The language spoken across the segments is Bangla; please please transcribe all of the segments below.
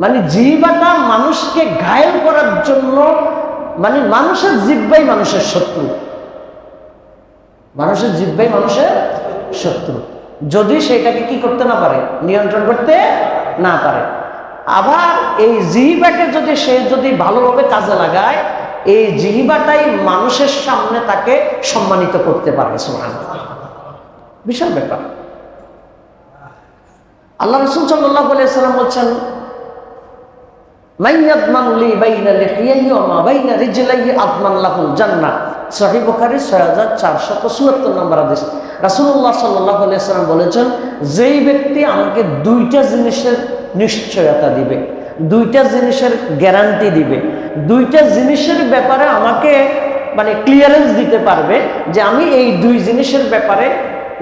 মানে জিহ্বাটা মানুষকে ঘায়েল করার জন্য, মানে মানুষের জিহ্বাই মানুষের শত্রু, মানুষের জিহ্বাই মানুষের শত্রু, যদি সেটাকে কি করতে না পারে, নিয়ন্ত্রণ করতে না পারে। আবার এই জিহ্বাকে যদি সে যদি ভালোভাবে কাজে লাগায়, এই জিহ্বাটাই মানুষের সামনে তাকে সম্মানিত করতে পারে। সুবহানাল্লাহ, বিশাল ব্যাপার। আল্লাহ রাসূল সাল্লাল্লাহু আলাইহি ওয়াসাল্লাম বলেছেন, মাইয়াদমান লি বাইনা লিহিয়াহি ওয়া মা বাইনা রিজলাইহি আদমান লাহুল জান্নাহ। সহিহ বুখারী 6474 নম্বর হাদিস। রাসূলুল্লাহ সাল্লাল্লাহু আলাইহি ওয়াসাল্লাম বলেছেন, যেই ব্যক্তি আমাকে দুইটা জিনিসের নিশ্চয়তা দিবে, দুইটা জিনিসের গ্যারান্টি দিবে, দুইটা জিনিসের ব্যাপারে আমাকে মানে ক্লিয়ারেন্স দিতে পারবে যে আমি এই দুই জিনিসের ব্যাপারে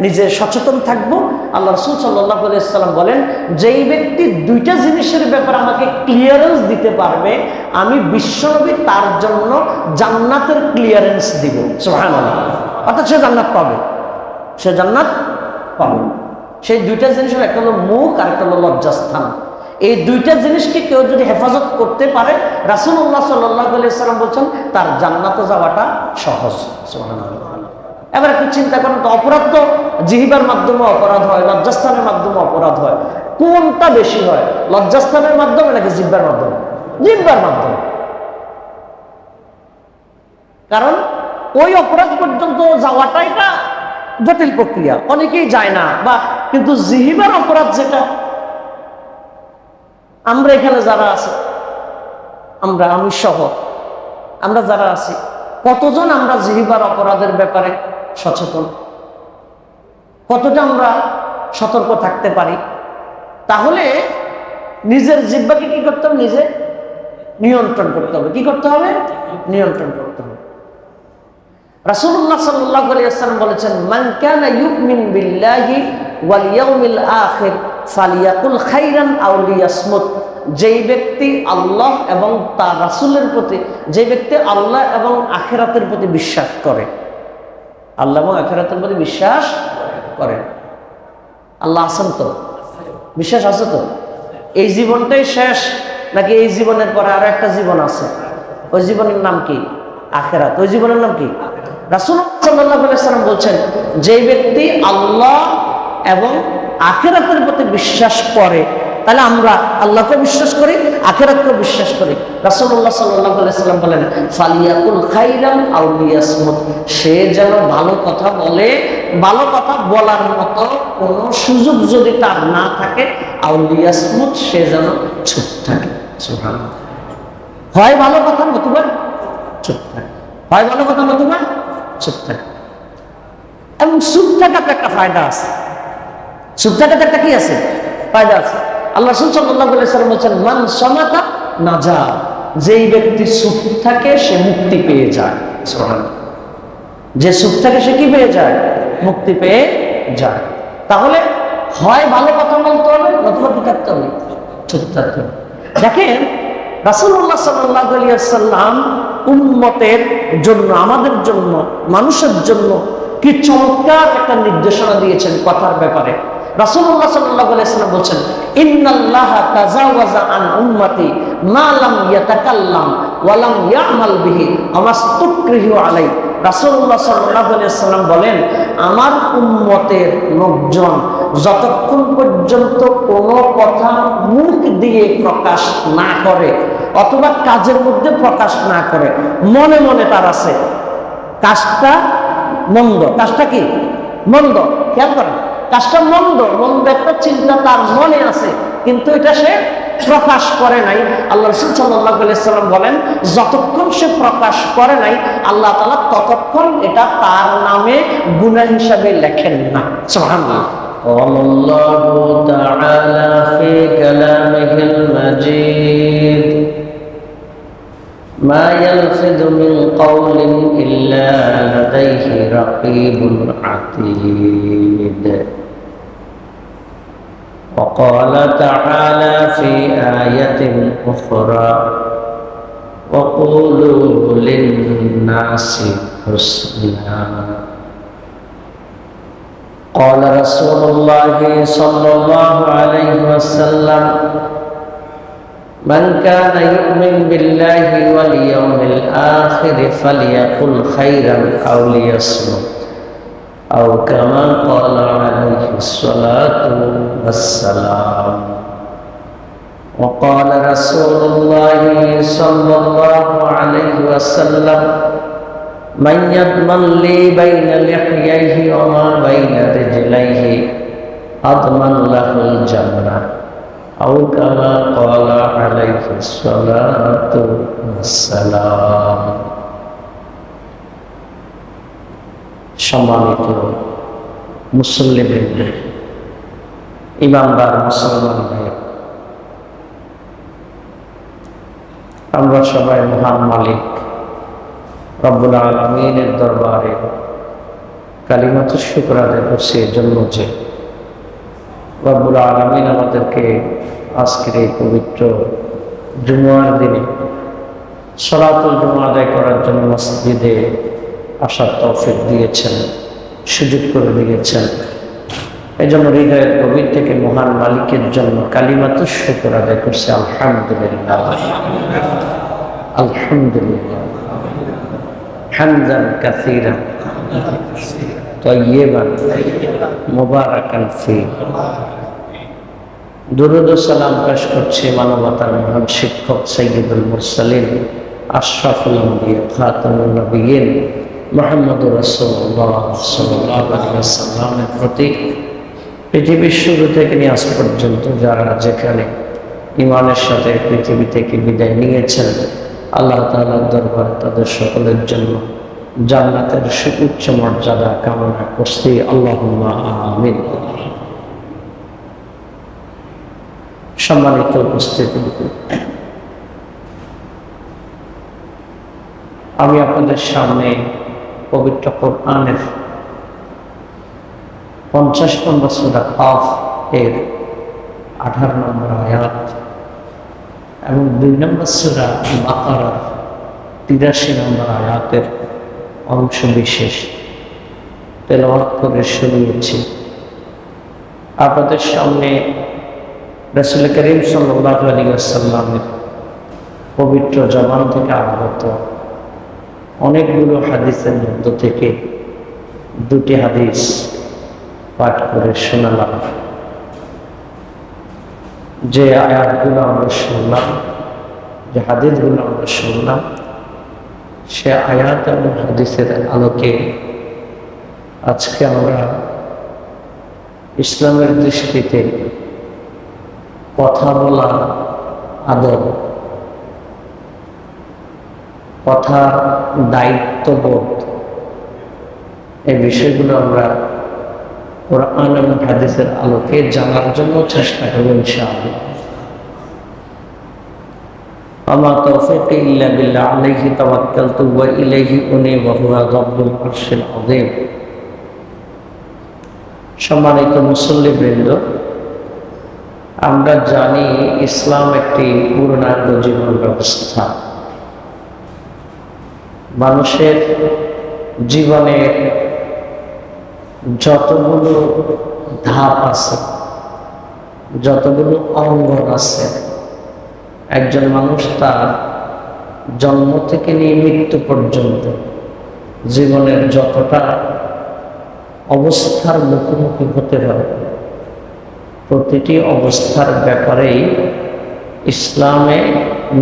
নিজে সচেতন থাকব। আল্লাহ রাসূল সাল্লাল্লাহু আলাইহি ওয়াসাল্লাম বলেন, যেই ব্যক্তি দুইটা জিনিসের ব্যাপারে আমাকে ক্লিয়ারেন্স দিতে পারবে, আমি বিশ্বনবী তার জন্য জান্নাতের ক্লিয়ারেন্স দিব। সুবহানাল্লাহ, অর্থাৎ সে জান্নাত পাবে, সে জান্নাত পাবে। সেই দুইটা জিনিসের একটা হলো মুখ আর একটা হলো লজ্জাস্থান। এই দুইটা জিনিসকে কেউ যদি হেফাজত করতে পারে, রাসূলুল্লাহ সাল্লাল্লাহু আলাইহি ওয়াসাল্লাম বলছেন তার জান্নাতে যাওয়াটা সহজ। সুবহানাল্লাহ। এবার একটু চিন্তা করেন তো, অপরাধ তো জিহ্বার মাধ্যমে অপরাধ হয়, লজ্জাস্থানের মাধ্যমে অপরাধ হয়, কোনটা বেশি হয়, লজ্জাস্থানের মাধ্যমে নাকি জিহ্বার মাধ্যমে? জিহ্বার মাধ্যমে। কারণ ওই অপরাধ পর্যন্ত যাওয়াটাই একটা জটিল প্রক্রিয়া, অনেকেই যায় না। বা কিন্তু জিহ্বার অপরাধ যেটা, আমরা এখানে যারা আছি, আমি সহ আমরা যারা আছি, কতজন আমরা জিহ্বার অপরাধের ব্যাপারে সচেতন, কতটা আমরা সতর্ক থাকতে পারি? তাহলে নিজের জিহ্বাকে কি করতে হবে? নিজে নিয়ন্ত্রণ করতে হবে। কি করতে হবে? নিয়ন্ত্রণ করতে হবে। রাসূলুল্লাহ সাল্লাল্লাহু আলাইহি ওয়াসাল্লাম বলেছেন, মান কানা ইউমিন বিল্লাহি ওয়াল ইয়াউমিল আখির ফালিয়াকুল খাইরান আও লিয়াসমুত। যেই ব্যক্তি আল্লাহ এবং তার রাসূলের প্রতি, যে ব্যক্তি আল্লাহ এবং আখিরাতের প্রতি বিশ্বাস করে, আল্লাহ এবং আখিরাতের প্রতি বিশ্বাস করে, আল্লাহ আছেন তো, বিশ্বাস আছে তো, এই জীবনটাই শেষ নাকি এই জীবনের পরে আরো একটা জীবন আছে? ওই জীবনের নাম কি? আখিরাত। ওই জীবনের নাম কি? রাসূলুল্লাহ সাল্লাল্লাহু আলাইহি ওয়াসাল্লাম বলছেন, যে ব্যক্তি আল্লাহ এবং আখিরাতের প্রতি বিশ্বাস করে, তাহলে আমরা আল্লাহকে বিশ্বাস করি, আখিরাতকে বিশ্বাস করি। রাসূলুল্লাহ সাল্লাল্লাহু আলাইহি ওয়াসাল্লাম বলেন, ফালিয়াকুল খাইরান আও লিয়াসমুত। সে যেন ভালো কথা বলে, ভালো কথা বলার মতো কোনো সুযোগ যদি তার না থাকে, আও লিয়াসমুত, সে যেন চুপ থাকে। সুবহানাল্লাহ। হয় ভালো কথা নতুবা চুপ থাকে, হয় ভালো কথা নতুবা চুপ থাকে। এবং চুপ থাকাতে একটা ফায়দা আছে, চুপ থাকাতে একটা কি আছে? ফায়দা আছে। আল্লাহ রাসূল সাল্লাল্লাহু আলাইহি ওয়াসাল্লাম বলেছেন, মান সামাতা নাজা। যেই ব্যক্তি চুপ থাকে সে মুক্তি পেয়ে যায়। সুবহানাল্লাহ। যে চুপ থাকে সে কি পেয়ে যায়? মুক্তি পেয়ে যায়। তাহলে হয় ভালো কথা বলতে হবে নতুবা কি থাকতে হবে? চুপ থাকতে হবে। দেখেন, রাসূলুল্লাহ সাল্লাল্লাহু আলাইহি ওয়াসাল্লাম উম্মতের জন্য, আমাদের জন্য, মানুষের জন্য কি চমৎকার একটা নির্দেশনা দিয়েছেন কথার ব্যাপারে। রাসূলুল্লাহ সাল্লাল্লাহু আলাইহি ওয়াসাল্লাম বলেন, ইন্নাল্লাহা তাজাওয়াজা আন উম্মতি মা লাম ইয়াতাকাল্লাম ওয়া লাম ইয়ামাল বিহি আমাস্তুকরিহু আলাই। রাসূলুল্লাহ সাল্লাল্লাহু আলাইহি ওয়াসাল্লাম বলেন, আমার উম্মতের লোকজন যতক্ষণ পর্যন্ত কোনো কথা মুখ দিয়ে প্রকাশ না করে অথবা কাজের মধ্যে প্রকাশ না করে, মনে মনে তার আছে কাজটা মন্দ, কাজটা কি মন্দ, খেয়াল করেন, কাজটা মন্দ, মন্দ একটা চিন্তা তার মনে আছে, কিন্তু এটা সে প্রকাশ করে নাই। আল্লাহ রাসূল সাল্লাল্লাহু আলাইহি ওয়াসাল্লাম বলেন, যতক্ষণ সে প্রকাশ করে নাই আল্লাহ তাআলা ততক্ষণ এটা তার নামে গুনাহ হিসাবে লেখেন না। সুবহানাল্লাহ। আল্লাহু তাআলা ফি কালামিহিল মাজিদ মা ইয়ালফিযু মিন কাওলিন ইল্লা লাদাইহি রাকীবুন আতীদ। وقال تعالى في آية أخرى وقولوا للناس حسنا. قال رسول الله صلى الله عليه وسلم من كان يؤمن بالله واليوم الآخر فليقل خيرا أو ليصمت أو كما قال عليه الصلاة والسلام. وقال رسول الله صلى الله عليه وسلم من يضمن لي بين لحييه وما بين رجليه أضمن له الجنة أو كما قال عليه الصلاة والسلام. সম্মানিত মুসল্লিবৃন্দ, ইমানদার মুসলমান ভাই, আমরা সবাই মহান মালিক রব্বুল আলামিনের দরবারে কালিমাতুশ শুকর আদায় করছি এজন্য যে রব্বুল আলামিন আমাদেরকে আজকের এই পবিত্র জুমার দিনে সালাতুল জুমা আদায় করার জন্য মসজিদে আসার তৌফিক দিয়েছেন, সুযোগ করে দিয়েছেন। এই জন্য হৃদয়ের গভীর থেকে মহান মালিকের জন্য কালিমাতুশ শুকর আদায় করছি আলহামদুলিল্লাহ, আলহামদুলিল্লাহ, হামদান কাসীরান তাইয়্যিবান মুবারাকান ফি। দুরূদ ও সালাম পেশ করছি মানবতার মহান শিক্ষক সাইয়্যিদুল মুরসালিন আশরাফুল আম্বিয়া খাতামুন নবিয়্যিন মুহাম্মদুর রাসূলুল্লাহ সাল্লাল্লাহু আলাইহি ওয়াসাল্লামের প্রতি। পৃথিবীর শুরু থেকে নিয়ে আজ পর্যন্ত যারা যেখানে ঈমানের সাথে পৃথিবী থেকে বিদায় নিয়েছেন, আল্লাহ তাআলার দরবারে তাদের সকলের জন্য জান্নাতের সুউচ্চ মর্যাদা কামনা করছি, আল্লাহুম্মা আমিন। সম্মানিত উপস্থিতি, আমি আপনাদের সামনে পবিত্র কোরআনের 50 নম্বর সূরা কাফ এর 18 নম্বর আয়াত এবং 2 নম্বর সূরা বাকারার 83 নম্বর আয়াতের অংশ বিশেষ তেলাওয়াত করে শুনিয়েছি। আপনাদের সামনে রাসূল করিম সাল্লাল্লাহু আলাইহি ওয়াসাল্লামের পবিত্র জবান থেকে আগত অনেকগুলো হাদিসের মধ্য থেকে 2টি হাদিস পাঠ করে শোনালাম। যে আয়াতগুলো আমরা শুনলাম, যে হাদিসগুলো আমরা শুনলাম, সে আয়াত এবং হাদিসের আলোকে আজকে আমরা ইসলামের দৃষ্টিতে কথা বলা আদব, কথা দায়িত্ববোধ, এই বিষয়গুলো আমরা কোরআন এবং হাদিসের আলোকে জানার জন্য চেষ্টা করব ইনশাআল্লাহ। আমা তাওফীকি ইল্লা বিল্লাহ আলাইহি তাওয়াক্কালতু ওয়া ইলাইহি উনীব ওয়া হুয়া রাব্বুল আরশিল আযীম। সম্মানিত মুসল্লিবৃন্দ, আমরা জানি ইসলাম একটি পূর্ণাঙ্গ জীবন ব্যবস্থা। মানুষের জীবনে যতগুলো ধাপ আছে, যতগুলো অঙ্গন আছে, একজন মানুষ তার জন্ম থেকে নিয়ে মৃত্যু পর্যন্ত জীবনের যতটা অবস্থার মুখোমুখি হতে হয়, প্রতিটি অবস্থার ব্যাপারেই ইসলামে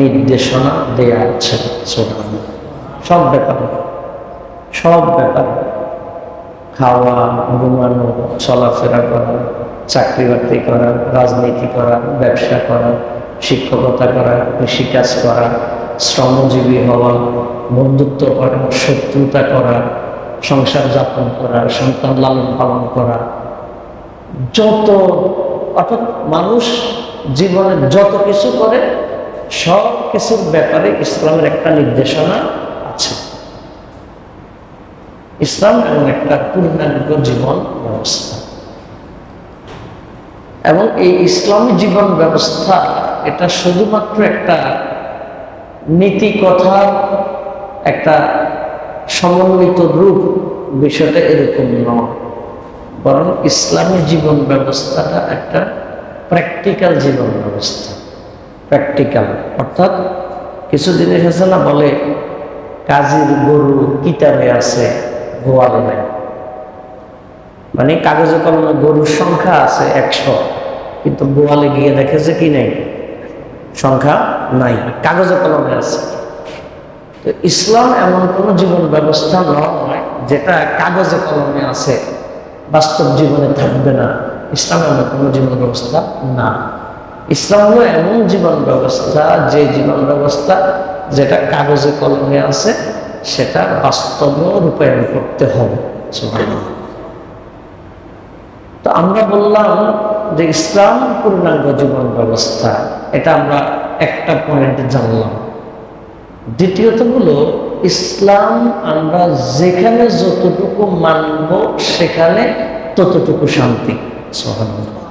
নির্দেশনা দেয়া আছে। সব ব্যাপারে, সব ব্যাপারে, খাওয়া, ঘুমানো, চলাফেরা করা, চাকরি বাকরি করা, রাজনীতি করা, ব্যবসা করা, শিক্ষকতা করা, কৃষিকাজ করা, শ্রমজীবী হওয়া, বন্ধুত্ব করা, শত্রুতা করা, সংসার যাপন করা, সন্তান লালন পালন করা, যত, অর্থাৎ মানুষ জীবনে যত কিছু করে সব কিছুর ব্যাপারে ইসলামের একটা নির্দেশনা আছে। ইসলাম এমন একটা পূর্ণাঙ্গ জীবন ব্যবস্থা, এবং এই ইসলামী জীবন ব্যবস্থা এটা শুধুমাত্র একটা নীতি কথা, একটা সমন্বিত রূপ, বিষয়টা এরকম নয়, বরং ইসলামী জীবন ব্যবস্থাটা একটা প্র্যাকটিক্যাল জীবন ব্যবস্থা। প্র্যাকটিক্যাল, অর্থাৎ কিছু জিনিস আছে না, বলে কাজীর গরু কিতাবে আছে গোয়ালে নাই। মানে কাগজে কলমে গরুর সংখ্যা আছে 100, কিন্তু গোয়ালে গিয়ে দেখে যে কি নেই, সংখ্যা নাই, কাগজে কলমে আছে। তো ইসলাম এমন কোনো জীবন ব্যবস্থা নয় যেটা কাগজে কলমে আছে, বাস্তব জীবনে থাকবে না। ইসলাম এমন কোনো জীবন ব্যবস্থা না। ইসলাম হলো এমন জীবন ব্যবস্থা, যে জীবন ব্যবস্থা যেটা কাগজে কলমে আছে সেটা বাস্তব রূপায়ণ করতে হবে। তো আমরা বললাম যে ইসলাম পূর্ণাঙ্গ জীবন ব্যবস্থা, এটা আমরা একটা পয়েন্ট জানলাম। দ্বিতীয়ত হলো ইসলাম আমরা যেখানে যতটুকু মানব সেখানে ততটুকু শান্তি। সুবহানাল্লাহ।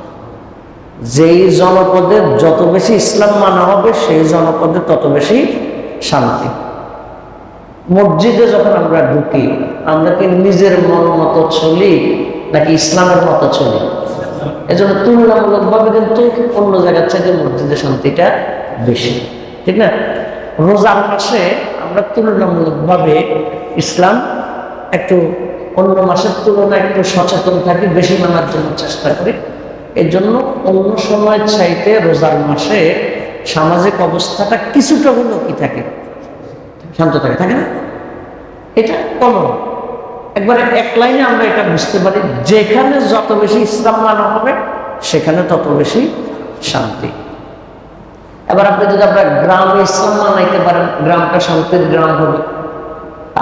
যেই জনপদে যত বেশি ইসলাম মানা হবে সেই জনপদে তত বেশি শান্তি। মসজিদে যখন আমরা ঢুকি, আমরা কি নিজের মন মতো চলি নাকি ইসলামের মতো চলি? এজন্য তুলনামূলকভাবে কিন্তু অন্য জায়গার চাইতে মসজিদে শান্তিটা বেশি, ঠিক না? রোজার মাসে আমরা তুলনামূলকভাবে ইসলাম একটু অন্য মাসের তুলনায় একটু সচেতন থাকি, বেশি মানার জন্য চেষ্টা করি। এর জন্য অন্য সময়ের চাইতে রোজার মাসে সামাজিক অবস্থাটা কিছুটা হলেও কি থাকে, শান্ত থাকে, থাকে না? এটা কমন। একবারে এক লাইনে আমরা এটা বুঝতে পারি, যেখানে যত বেশি ইসলাম মানা হবে সেখানে তত বেশি শান্তি। এবার আপনি যদি আপনার গ্রামে ইসলাম মানাইতে পারেন, গ্রামটা শান্তির গ্রাম হবে।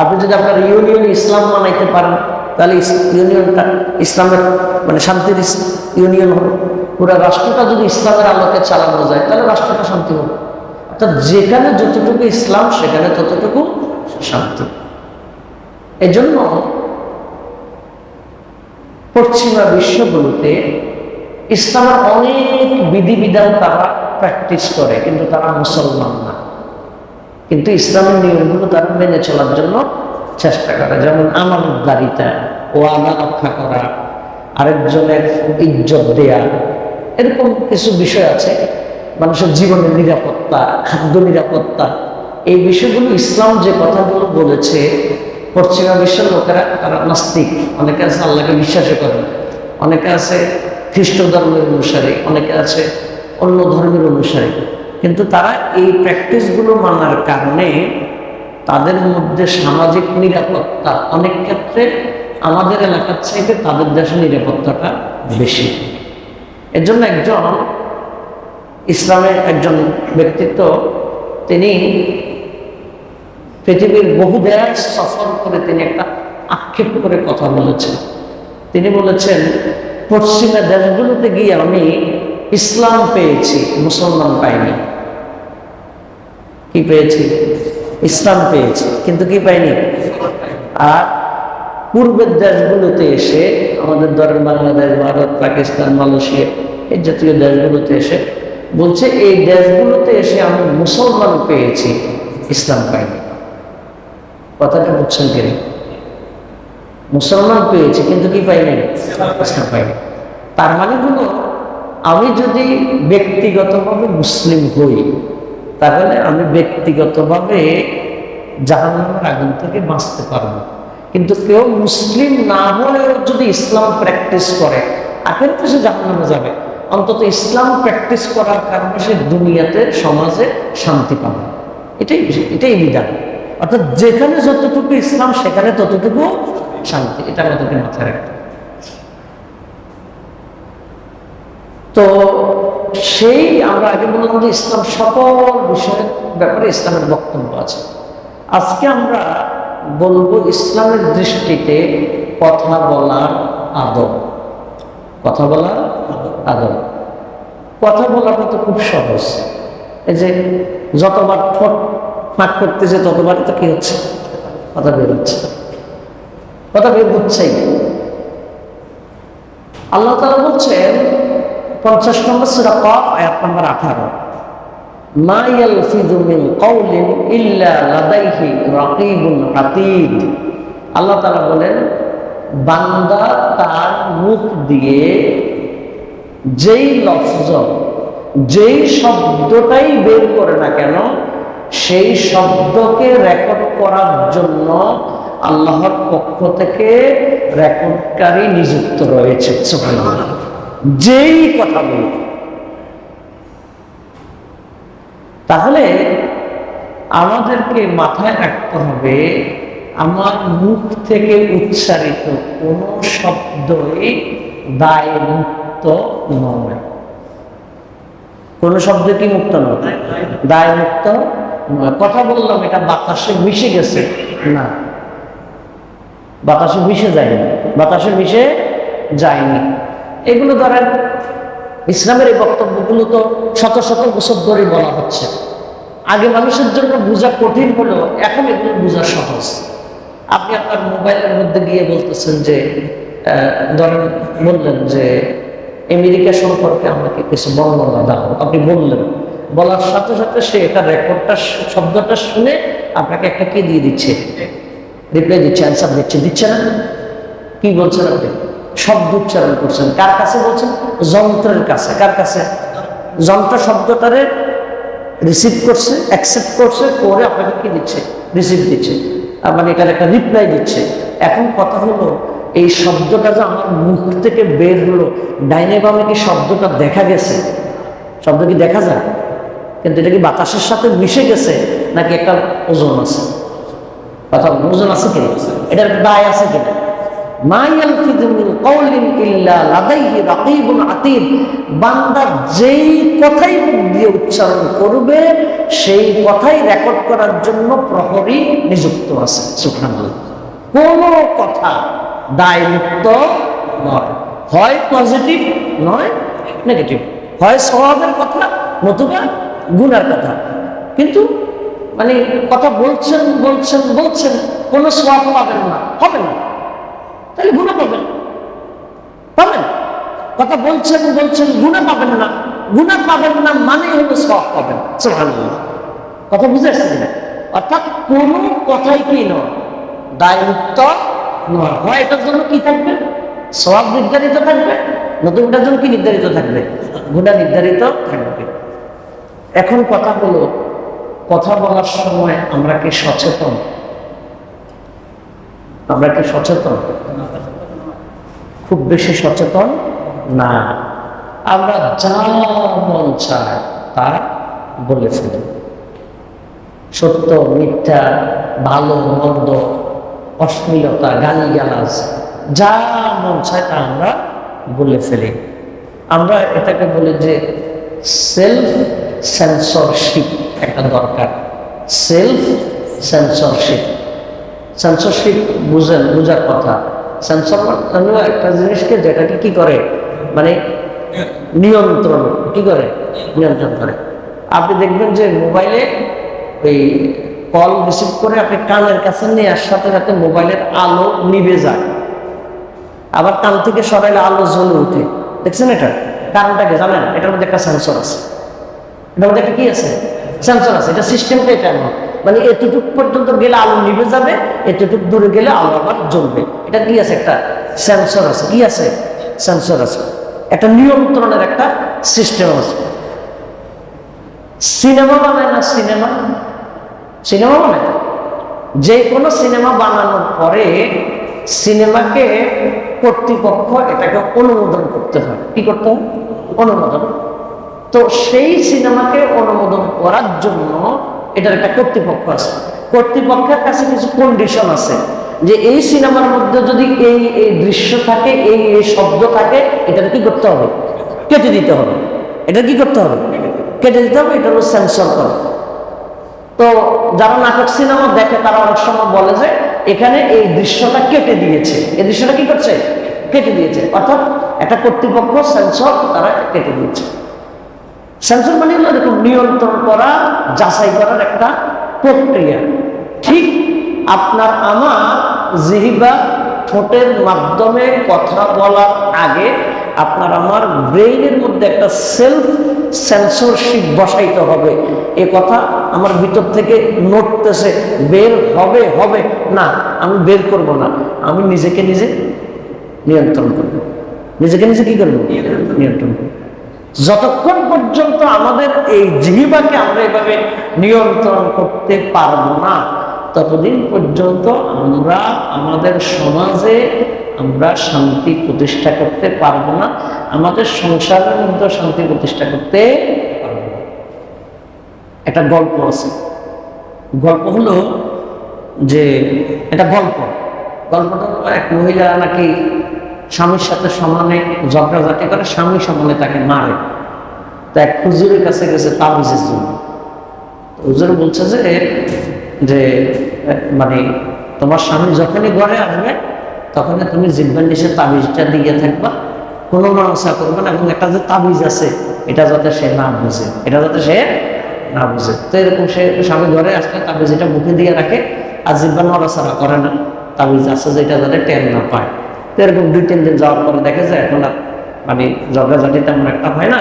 আপনি যদি আপনার ইউনিয়ন ইসলাম মানাইতে পারেন, তাহলে ইউনিয়নটা ইসলামের মানে শান্তির ইউনিয়ন হবে। পুরো রাষ্ট্রটা যদি ইসলামের আলোকে চালানো যায় তাহলে রাষ্ট্রটা শান্তি হবে। অর্থাৎ যেখানে যতটুকু ইসলাম সেখানে ততটুকু শান্তি। এজন্য পশ্চিমা বিশ্বগুলোতে ইসলামের অনেক বিধিবিধান তারা প্র্যাকটিস করে, কিন্তু তারা মুসলমান না, কিন্তু ইসলামের নিয়মগুলো তারা মেনে চলার জন্য চেষ্টা করে। যেমন আমানতদারিতা, ওয়াদা রক্ষা করা, আরেকজনের ইজ্জত দেয়া, এরকম কিছু বিষয় আছে। মানুষের জীবনের নিরাপত্তা, খাদ্য নিরাপত্তা, এই বিষয়গুলো ইসলাম যে কথাগুলো বলেছে, পশ্চিমা বিশ্বের লোকেরা তারা নাস্তিক, অনেকে আছে আল্লাহকে বিশ্বাসই করে, অনেকে আছে খ্রিস্ট ধর্মের অনুসারী, অনেকে আছে অন্য ধর্মের অনুসারী, কিন্তু তারা এই প্র্যাকটিসগুলো মানার কারণে তাদের মধ্যে সামাজিক নিরাপত্তা অনেক ক্ষেত্রে আমাদের এলাকার চাইতে তাদের দেশে নিরাপত্তাটা বেশি। এর জন্য একজন ইসলামের একজন ব্যক্তিত্ব, তিনি পৃথিবীর বহু দেশ সফর করে তিনি একটা আক্ষেপ করে কথা বলেছেন। তিনি বলেছেন, পশ্চিমা দেশগুলোতে গিয়ে আমি ইসলাম পেয়েছি, মুসলমান পাইনি। কি পেয়েছি? ইসলাম পেয়েছি, কিন্তু কি পাইনি? আর পূর্বের দেশগুলোতে এসে, আমাদের ধরেন বাংলাদেশ, ভারত, পাকিস্তান, মালয়েশিয়া, এই জাতীয় দেশগুলোতে এসে বলছে, এই দেশগুলোতে এসে আমি মুসলমান পেয়েছি, ইসলাম পাইনি। কথাটা বুঝছেন কিনা? মুসলমান পেয়েছি কিন্তু কি পাইনি? ইসলাম পাইনি। তার মানে হলো, আমি যদি ব্যক্তিগতভাবে মুসলিম হই তাহলে আমি ব্যক্তিগতভাবে জাহান্নামের আগুন থেকে বাঁচতে পারবো, কিন্তু কেউ মুসলিম না হলেও যদি ইসলাম প্র্যাকটিস করে আখের তো সে জাহান্নামে যাবে। অন্তত ইসলাম প্র্যাকটিস করার কারণে সে দুনিয়াতে, সমাজে শান্তি পাবে। এটাই বিধান। অর্থাৎ যেখানে যতটুকু ইসলাম সেখানে ততটুকু শান্তি, এটা আমাদেরকে মাথায় রাখতে। তো সেই আমরা আগে বললাম যে ইসলাম সকল বিষয়ের ব্যাপারে ইসলামের বক্তব্য আছে। আজকে আমরা বলবো ইসলামের দৃষ্টিতে কথা বলার আদব। কথা বলার আদব, কথা বলাটা তো খুব সহজ। এই যে যতবার ঠোঁট ফাঁক করতেছে ততবার তো কি হচ্ছে? কথা বের হচ্ছে, কথা বের হচ্ছেই। আল্লাহ তাআলা বলছেন 50 নম্বর সূরা কফ আয়াত নম্বর 18, মা ইয়ালফিযু মিন কাওলিন ইল্লা লাদাইহি রাকীবুন আতীদ। আল্লাহ তাআলা বলেন, বান্দা তার মুখ দিয়ে যেই লফজ যেই শব্দটাই বের করে না কেন, সেই শব্দকে রেকর্ড করার জন্য আল্লাহর পক্ষ থেকে রেকর্ডকারী নিযুক্ত রয়েছে। সুবহানাল্লাহ। যেই কথা বলবে, তাহলে আমাদেরকে মাথায় রাখতে হবে, আমার মুখ থেকে উচ্চারিত কোনো শব্দই দায় মুক্ত নয়। কোন শব্দ কি মুক্ত নয়? দায় মুক্ত নয়। কথা বললাম, এটা বাতাসে মিশে গেছে না, বাতাসে মিশে যায়নি, বাতাসে মিশে যায়নি। এগুলো ধরেন ইসলামের এই বক্তব্যগুলো তো শত শত বছর ধরে বলা হচ্ছে। আগে মানুষের জন্য বোঝা কঠিন হলেও এখন এগুলো বোঝা সহজ। আপনি আপনার মোবাইলের মধ্যে গিয়ে বলতেছেন যে, ধরেন বললেন যে আমেরিকা সম্পর্কে আমাকে কিছু বর্ণনা দাও, আপনি বললেন, বলার সাথে সাথে সে এটা রেকর্ডটা শব্দটা শুনে আপনাকে একটা কি দিয়ে দিচ্ছে, রিপ্লাই দিচ্ছে, অ্যান্সার দিচ্ছে, দিচ্ছে না? কি বলছেন আপনি? শব্দ উচ্চারণ করছেন। কার কাছে বলছেন? যন্ত্রের কাছে। কার কাছে? যন্ত্র শব্দটারে রিসিভ করছে, অ্যাকসেপ্ট করছে, করে আপনাকে কি দিচ্ছে? রিসিভ দিচ্ছে, মানে এটার একটা রিপ্লাই দিচ্ছে। এখন কথা হলো, এই শব্দটা যে আমার মুখ থেকে বের হলো, ডাইনে বামে কি শব্দটা দেখা গেছে? শব্দ কি দেখা যায়? কিন্তু এটা কি বাতাসের সাথে মিশে গেছে নাকি একটা ওজন আছে? কথা ওজন আছে কিনা? এটার দায় আছে কিনা? বান্দা যেই কথাই মুখ দিয়ে উচ্চারণ করবে সেই কথাই রেকর্ড করার জন্য প্রহরী নিযুক্ত আছে। সুবহানাল্লাহ। কোন কথা দায় মুক্ত নয়, হয় পজিটিভ নয় নেগেটিভ, হয় সওয়াবের কথা নতুবা গুনার কথা। কিন্তু মানে কথা বলছেন বলছেন বলছেন, কোনো সওয়াব পাবেন না, হবে না, তাহলে গুনাহ পাবেন, পাবেন। কথা বলছেন বলছেন, গুনাহ পাবেন না, গুনাহ পাবেন না মানে হলো সওয়াব পাবেন। সুবহানাল্লাহ। কথা বুঝে আসছে কিনা? অর্থাৎ কোনো কথাই কি নয়, দায়মুক্ত নয়। হয় এটার জন্য কি থাকবে? সওয়াব নির্ধারিত থাকবে, নতুনটার জন্য কি নির্ধারিত থাকবে? গুনাহ নির্ধারিত থাকবে। এখন কথা হলো, কথা বলার সময় আমরা কি সচেতন? আমরা কি সচেতন? খুব বেশি সচেতন না। আমরা যা মন চায় তা বলে ফেলি। সত্য মিথ্যা, ভালো মন্দ, অশ্লীলতা, গালিগালাজ, যা মন চায় তা আমরা বলে ফেলি। আমরা এটাকে বলি যে সেলফ সেন্সরশিপ একটা দরকার। Self censorship. সেন্সরশিপ বুঝেন, বুঝার কথা। সেন্সর মানে একটা জিনিসকে যেটাকে কি করে, মানে নিয়ন্ত্রণ, কি করে? নিয়ন্ত্রণ করে। আপনি দেখবেন যে মোবাইলে ওই কল রিসিভ করে আপনি কানের কাছে নিয়ে সাথে সাথে মোবাইলের আলো নিভে যায়, আবার কান থেকে সরাইলে আলো জ্বলে উঠে। দেখছেন এটা? কারণটাকে জানেন? এটার মধ্যে একটা সেন্সর আছে। এটার মধ্যে একটা কি আছে? সেন্সর আছে। এটা সিস্টেমটা এটা নয়, মানে এতটুক পর্যন্ত গেলে আলো নিভে যাবে, এতটুক দূরে গেলে আলো আবার জ্বলবে। এটা কি আছে? একটা সেন্সর আছে। কি আছে? সেন্সর আছে। একটা নিয়ন্ত্রণের একটা সিস্টেম আছে। সিনেমা বানায় না? সিনেমা সিনেমা বানায়। যে কোনো সিনেমা বানানোর পরে সিনেমাকে কর্তৃপক্ষ এটাকে অনুমোদন করতে হয়। কি করতে হয়? অনুমোদন। তো সেই সিনেমাকে অনুমোদন করার জন্য এটার একটা কর্তৃপক্ষ আছে। কর্তৃপক্ষের কাছে কিছু কন্ডিশন আছে, যে এই সিনেমার মধ্যে যদি এই এই দৃশ্য থাকে, এই এই শব্দ থাকে, এটা কি করতে হবে? কেটে দিতে হবে। এটা কি করতে হবে? কেটে দিতে হবে। এটা হলো সেন্সর করা। তো যারা নাটক সিনেমা দেখে তারা অনেক সময় বলে যে এখানে এই দৃশ্যটা কেটে দিয়েছে, এই দৃশ্যটা কি করছে? কেটে দিয়েছে। অর্থাৎ একটা কর্তৃপক্ষ সেন্সর তারা কেটে দিয়েছে। সেন্সর মানে হলো এরকম নিয়ন্ত্রণ করা, যাচাই করার একটা প্রক্রিয়া। ঠিক আপনার আমার জিহ্বা, ঠোঁটের মাধ্যমে কথা বলার আগে আপনার আমার ব্রেইনের মধ্যে একটা সেলফ সেন্সরশিপ বসাইতে হবে। এ কথা আমার ভিতর থেকে নড়তেছে, বের হবে হবে না, আমি বের করব না, আমি নিজেকে নিজে নিয়ন্ত্রণ করব। নিজেকে নিজে কি করবো? নিয়ন্ত্রণ করব। যতক্ষণ পর্যন্ত আমাদের এই জিহ্বাকে আমরা এভাবে নিয়ন্ত্রণ করতে পারবো না, ততদিন পর্যন্ত আমরা আমাদের সমাজে আমরা শান্তি প্রতিষ্ঠা করতে পারবো না, আমাদের সংসারের মধ্যে শান্তি প্রতিষ্ঠা করতে পারবো না। একটা গল্প আছে, গল্প হলো যে এটা গল্পটা এক মহিলা নাকি স্বামীর সাথে সমানে ঝগড়াঝাটি করে, স্বামী সমানে তাকে মারে। তো এক হুজুরের কাছে গেছে তাবিজের জন্য। হুজুর বলছে যে মানে তোমার স্বামী যখনই ঘরে আসবে তখনই তুমি জিহ্বার নিচে তাবিজটা দিয়ে থাকবা, কোনো নড়াচড়া করবে না, এবং একটা যে তাবিজ আছে এটা যাতে সে না বুঝে, তো এরকম সে স্বামী ঘরে আসলে তাবিজ এটা মুখে দিয়ে রাখে, আর জিহ্বা নড়াচড়া করে না, তাবিজ আছে যেটা যাতে টের না পায়। তো এরকম 2-3 দিন যাওয়ার পরে দেখে যায় এখন আর মানে ঝগড়াঝাটি তেমন একটা হয় না,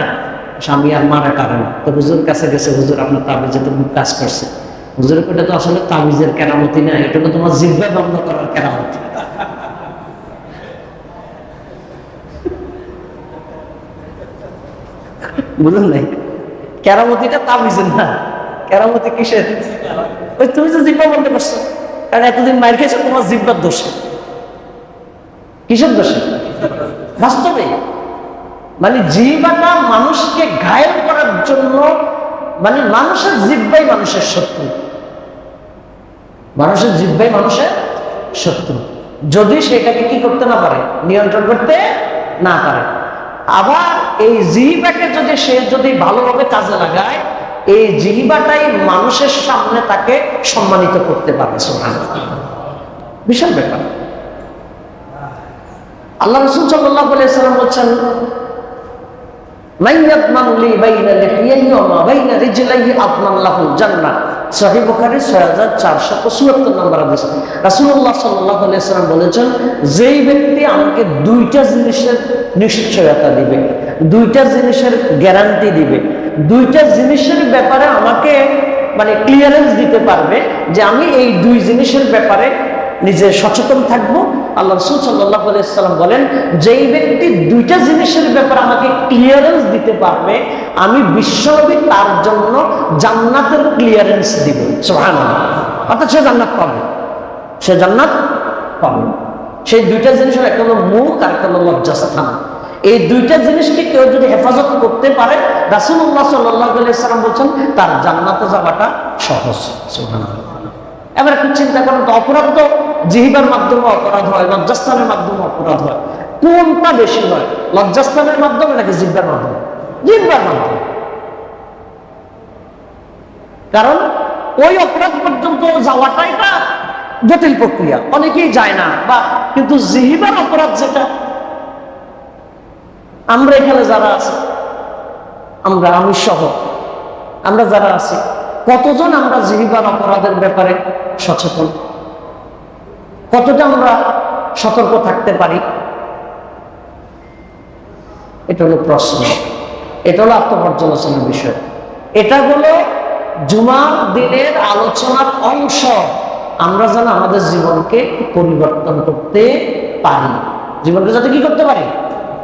স্বামী আর মারা কারে না। তো হুজুর কাছে গেছে, হুজুর আপনার তাবিজে তো কাজ করছে। হুজুরের এটা তো আসলে তাবিজের কেরামতি না, এটা তো তোমার জিহ্বা বন্ধ করার কেরামতি। বুঝলেন নাই? কেরামতিটা তাবিজের না, কেরামতি কিসের? ওই তুমি তো জিহ্বা বন্ধ করছো, কারণ এতদিন মায়ের খেয়েছো তোমার জিহ্বার দোষে। কিসের দোষে? বাস্তবে মানে জিহ্বাটা মানুষকে ঘায়েল করার জন্য, মানে মানুষের জিহ্বাই মানুষের শত্রু, মানুষের জিহ্বাই মানুষের শত্রু, যদি সেটাকে কি করতে না পারে, নিয়ন্ত্রণ করতে না পারে। আবার এই জিহ্বাকে যদি ভালোভাবে কাজে লাগায়, এই জিহ্বাটাই মানুষের সামনে তাকে সম্মানিত করতে পারে। সুবহানাল্লাহ, বিশাল ব্যাপার। আল্লাহ রাসূল সাল্লাল্লাহু আলাইহি ওয়াসাল্লাম বলেছেন, মান ইয়াদমানু লি বাইনা লিহিয়াহি ওয়া মা বাইনা রিজলাইহি আতমান লাহুল জান্নাহ। সহিহ বুখারী 6474 নম্বর হাদিস। রাসূলুল্লাহ সাল্লাল্লাহু আলাইহি ওয়াসাল্লাম বলেছেন, যেই ব্যক্তি আমাকে 2টা জিনিসের নিশ্চয়তা দিবে, 2টা জিনিসের গ্যারান্টি দিবে, 2টা জিনিসের ব্যাপারে আমাকে মানে ক্লিয়ারেন্স দিতে পারবে যে আমি এই 2 জিনিসের ব্যাপারে নিজে সচেতন থাকবো। আল্লাহ রাসূল সাল্লাল্লাহু আলাইহি ওয়াসাল্লাম বলেন, যেই ব্যক্তি 2টা জিনিসের ব্যাপারে আমাকে ক্লিয়ারেন্স দিতে পারবে, আমি বিশ্বনবী তার জন্য জান্নাতের ক্লিয়ারেন্স দিব। সুবহানাল্লাহ, অর্থাৎ সে জান্নাত পাবে, সে জান্নাত পাবে। সেই 2টা জিনিসের একটা হলো মুখ আর একটা হলো লজ্জাস্থান। এই 2টা জিনিসকে কেউ যদি হেফাজত করতে পারে, রাসূলুল্লাহ সাল্লাল্লাহু আলাইহি ওয়াসাল্লাম বলেন তার জান্নাতে যাওয়াটা সহজ। সুবহানাল্লাহ। এবার একটু চিন্তা করেন তো, অপরাধ তো জিহ্বার মাধ্যমে অপরাধ হয়, লজ্জাস্থানের মাধ্যমে অপরাধ হয়, কোনটা বেশি হয়? লজ্জাস্থানের মাধ্যমে নাকি জিহ্বার মাধ্যমে? জিহ্বার মাধ্যমে। কারণ ওই অপরাধ পর্যন্ত যাওয়াটা এটা জটিল প্রক্রিয়া, অনেকেই যায় না, বা কিন্তু জিহ্বার অপরাধ যেটা, আমরা এখানে যারা আছি, আমি সহ আমরা যারা আছি, কতজন আমরা জিহ্বার অপরাধের ব্যাপারে সচেতন? কতটা আমরা সতর্ক থাকতে পারি? এটা হলো প্রশ্ন, এটা হলো আত্মপর্যালোচনার বিষয়। এটা হলো জুমার দিনের আলোচনার অংশ। আমরা যেন আমাদের জীবনকে পরিবর্তন করতে পারি, জীবনকে যাতে কি করতে পারি,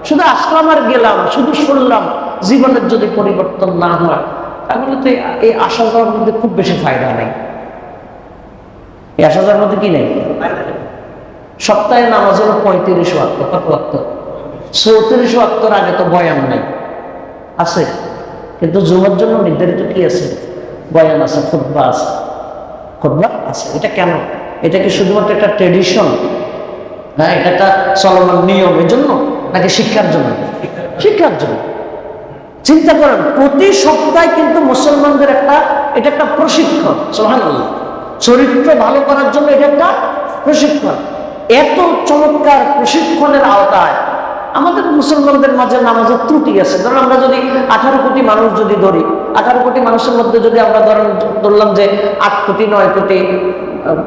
শুধু আসলাম আর গেলাম, শুধু শুনলাম, জীবনের যদি পরিবর্তন না হয়, তাহলে তো এই আসা যাওয়ার মধ্যে খুব বেশি ফায়দা নেই। এই আসা যাওয়ার মধ্যে কি নেই? সপ্তাহে নামাজ হলো 35 ওয়াক্ত, কত ওয়াক্ত? 34 ওয়াক্তর আগে তো বয়ান নাই, আছে, কিন্তু জুমার জন্য নির্ধারিত কি আছে? বয়ান আছে, খুতবা আছে, খুতবা আছে। এটা কেন? এটা কি শুধুমাত্র একটা ট্রেডিশন? হ্যাঁ, এটা একটা চলমান নিয়ম, এর জন্য নাকি শিক্ষার জন্য? শিক্ষার জন্য। চিন্তা করেন, প্রতি সপ্তাহে কিন্তু মুসলমানদের এটা একটা প্রশিক্ষণ। সুবহানাল্লাহ, চরিত্র ভালো করার জন্য এটা একটা প্রশিক্ষণ। এত চমৎকার প্রশিক্ষণের আওতায় আমাদের মুসলমানদের মাঝে নামাজের ত্রুটি আছে। ধরুন আমরা যদি 18 কোটি মানুষ যদি ধরি, 18 কোটি মানুষের মধ্যে যদি আমরা ধরলাম যে 8 কোটি 9 কোটি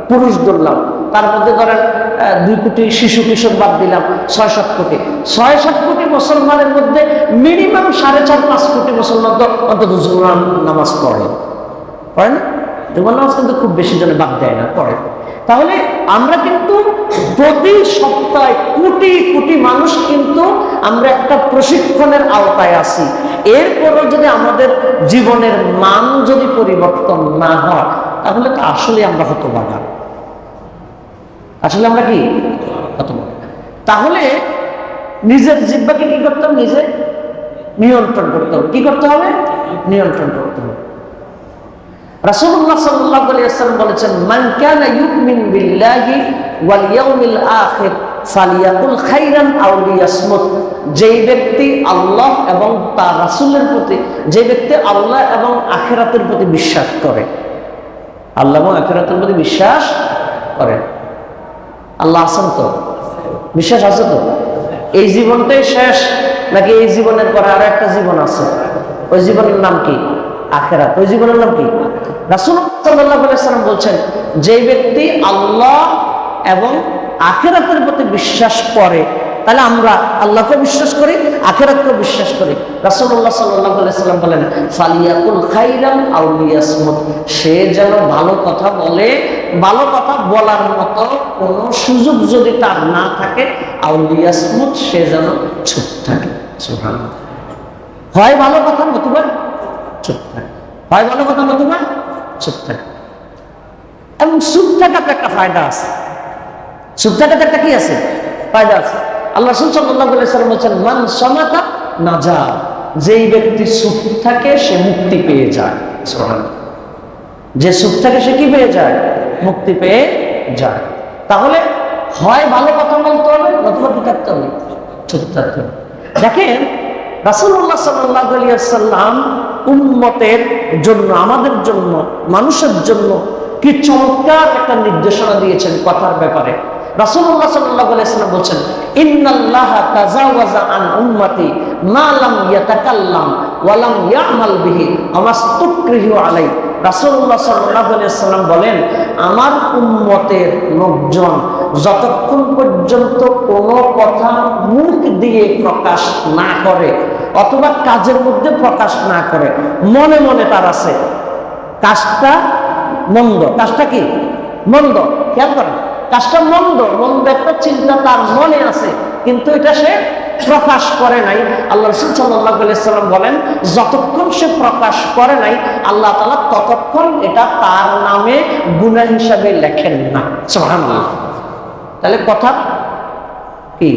পুরুষ ধরলাম, তার মধ্যে ধরেন 2 কোটি শিশু কিশোর বাদ দিলাম, 6-7 কোটি। 6-7 কোটি মুসলমানের মধ্যে মিনিমাম 4.5-5 কোটি মুসলমান তো অন্তত জুমার নামাজ পড়ে না? জুমার নামাজ কিন্তু খুব বেশি জনে বাদ দেয় না, পড়ে। তাহলে আমরা কিন্তু প্রতি সপ্তাহে কোটি কোটি মানুষ কিন্তু আমরা একটা প্রশিক্ষণের আওতায় আছি। এরপরও যদি আমাদের জীবনের মান যদি পরিবর্তন না হয়, তাহলে তো আসলে আমরা হতভাগা। আসলে আমরা কি হতভাগা। তাহলে নিজের জিহ্বাকে কি করতে হবে? নিজে নিয়ন্ত্রণ করতে হবে। কি করতে হবে? নিয়ন্ত্রণ করতে হবে। রাসূলুল্লাহ সাল্লাল্লাহু আলাইহি ওয়াসাল্লাম বলেছেন, মান কানা ইউমিন বিল্লাহি ওয়াল ইয়াউমিল আখির ফালিয়াকুল খাইরান আও লিয়াসমুত। যেই ব্যক্তি আল্লাহ এবং তার রাসূলের প্রতি, যে ব্যক্তি আল্লাহ এবং আখিরাতের প্রতি বিশ্বাস করে, আল্লাহ এবং আখিরাতের প্রতি বিশ্বাস করে, আল্লাহ আছেন তো? বিশ্বাস আছে তো? এই জীবনটাই শেষ নাকি এই জীবনের পরে আরো একটা জীবন আছে? ওই জীবনের নাম কি? আখিরাত। ওই জীবনের নাম কি? রাসূলুল্লাহ সাল্লাল্লাহু আলাইহি ওয়াসাল্লাম বলছেন, যে ব্যক্তি আল্লাহ এবং আখিরাতের প্রতি বিশ্বাস করে, তাহলে আমরা আল্লাহকে বিশ্বাস করি, আখিরাতকে বিশ্বাস করি। রাসূলুল্লাহ সাল্লাল্লাহু আলাইহি ওয়াসাল্লাম বলেন, ফালিয়াকুল খাইরান আও লিয়াসমুত। সে যেন ভালো কথা বলে, ভালো কথা বলার মতো কোনো সুযোগ যদি তার না থাকে, আও লিয়াসমুত, সে যেন চুপ থাকে। সুবহানাল্লাহ। হয় ভালো কথা নতুবা চুপ থাকে, হয় ভালো কথা নতুবা চুপ থাকে। এবং চুপ থাকাতে একটা ফায়দা আছে। চুপ থাকাতে একটা কি আছে? ফায়দা আছে। আল্লাহ রাসূল সাল্লাল্লাহু আলাইহি ওয়াসাল্লাম বলেছেন, মান সামাতা নাজা। যেই ব্যক্তি চুপ থাকে সে মুক্তি পেয়ে যায়। সুবহানাল্লাহ। যে চুপ থাকে সে কি পেয়ে যায়? মুক্তি পেয়ে যায়। তাহলে হয় ভালো কথা বলতে হবে নতুবা কি থাকতে হবে? চুপ থাকতে হবে। দেখেন রাসূলুল্লাহ সাল্লাল্লাহু আলাইহি ওয়াসাল্লাম উম্মতের জন্য, আমাদের জন্য, মানুষের জন্য কি চমৎকার একটা নির্দেশনা দিয়েছেন কথার ব্যাপারে। রাসূলুল্লাহ সাল্লাল্লাহু আলাইহি ওয়াসাল্লাম বলেন, ইন্নাল্লাহা তাজাওয়াজা আন উম্মতি মা লাম ইয়াতাকাল্লাম ওয়া লাম ইয়ামাল বিহি আমাস্তুকরিহু আলাইহি। রাসূলুল্লাহ সাল্লাল্লাহু আলাইহি ওয়াসাল্লাম বলেন, আমার উম্মতের লোকজন যতক্ষণ পর্যন্ত কোনো কথা মুখ দিয়ে প্রকাশ না করে অথবা কাজের মধ্যে প্রকাশ না করে, মনে মনে তার আছে কাজটা মন্দ, কাজটা কি মন্দ, খেয়াল করেন, কাজটা মন্দ, মন্দ একটা চিন্তা তার মনে আছে, কিন্তু এটা সে প্রকাশ করে নাই। আল্লাহ রাসূল সাল্লাল্লাহু আলাইহি ওয়াসাল্লাম বলেন, যতক্ষণ সে প্রকাশ করে নাই আল্লাহ তাআলা ততক্ষণ এটা তার নামে গুনাহ হিসাবে লেখেন না। সুবহানাল্লাহ। তাহলে কথা কি,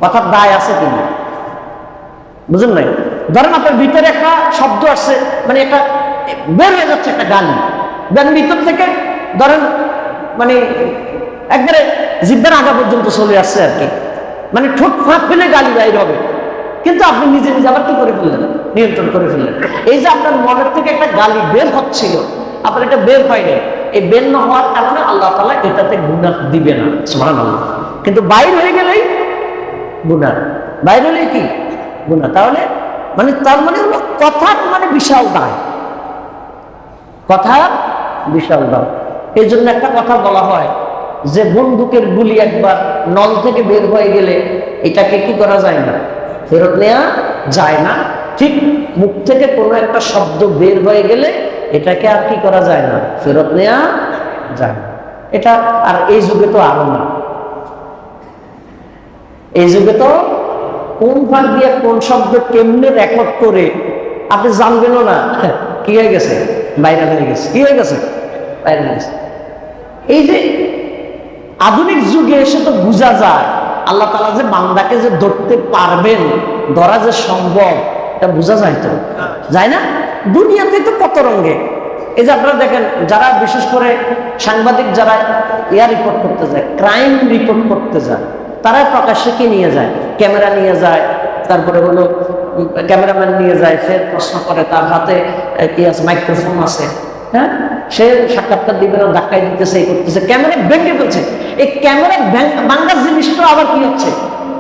কথার দায় আছে কিনা? বুঝুন নাই? ধরেন আপনার ভিতরে একটা শব্দ আসছে, মানে একটা বের হয়ে যাচ্ছে একটা গালি, দেন ভিতর থেকে ধরেন মানে একবারে জিহ্বার আগা পর্যন্ত চলে আসছে আর কি, মানে ঠোঁট ফাঁক ফেলে গালি বাইর হবে, কিন্তু আপনি নিজে নিজে আবার কি করে ফেললেন? নিয়ন্ত্রণ করে ফেললেন। এই যে আপনার মনের থেকে একটা গালি বের হচ্ছিল, আপনার এটা বের হয়নি, এই বের না হওয়ার কারণে আল্লাহ তাআলা এটাতে গুনাহ দিবে না। সুবহানাল্লাহ। কিন্তু বাইর হয়ে গেলেই গুনাহ, বাইর হলেই কি গুনাহ। তাহলে মানে তার মানে হলো কথার মানে বিশাল দায়, কথা বিশাল দায়। এই জন্য একটা কথা বলা হয় যে বন্দুকের গুলি একবার নল থেকে বের হয়ে গেলে এটাকে কি করা যায় না? ফেরত নেওয়া যায় না। ঠিক মুখ থেকে কোনো একটা শব্দ বের হয়ে গেলে এটাকে আর কি করা যায় না? ফেরত নেওয়া যায় না। এটা আর এই যুগে তো আরো না, এই যুগে তো কোন ভাগ দিয়ে কোন শব্দ কেমনে রেকর্ড করে আপনি জানবেনও না। কি হয়ে গেছে? ভাইরাল হয়ে গেছে। কি হয়ে গেছে? ভাইরাল হয়ে গেছে। এই যে আধুনিক যুগে এসে তো বোঝা যায় আল্লাহ তাআলা যে বান্দাকে যে ধরতে পারবেন, ধরা যে সম্ভব, এটা বোঝা যায় তো যায় না? দুনিয়াতে তো কত রঙে। এই যে আপনারা দেখেন যারা বিশেষ করে সাংবাদিক যারা রিপোর্ট করতে যায়, ক্রাইম রিপোর্ট করতে যায়, তারা প্রকাশ্যে কি নিয়ে যায়? ক্যামেরা নিয়ে যায়, তারপরে হলো ক্যামেরাম্যান নিয়ে যায়, সে প্রশ্ন করে, তার হাতে কি আছে? মাইক্রোফোন আছে। হ্যাঁ, সে সাক্ষাৎকার দিবে না, ধাক্কাই দিতেছে, এই করতেছে, ক্যামেরা ভেঙে ফেলছে। এই ক্যামেরা ভাঙার জিনিসটা আবার কি হচ্ছে?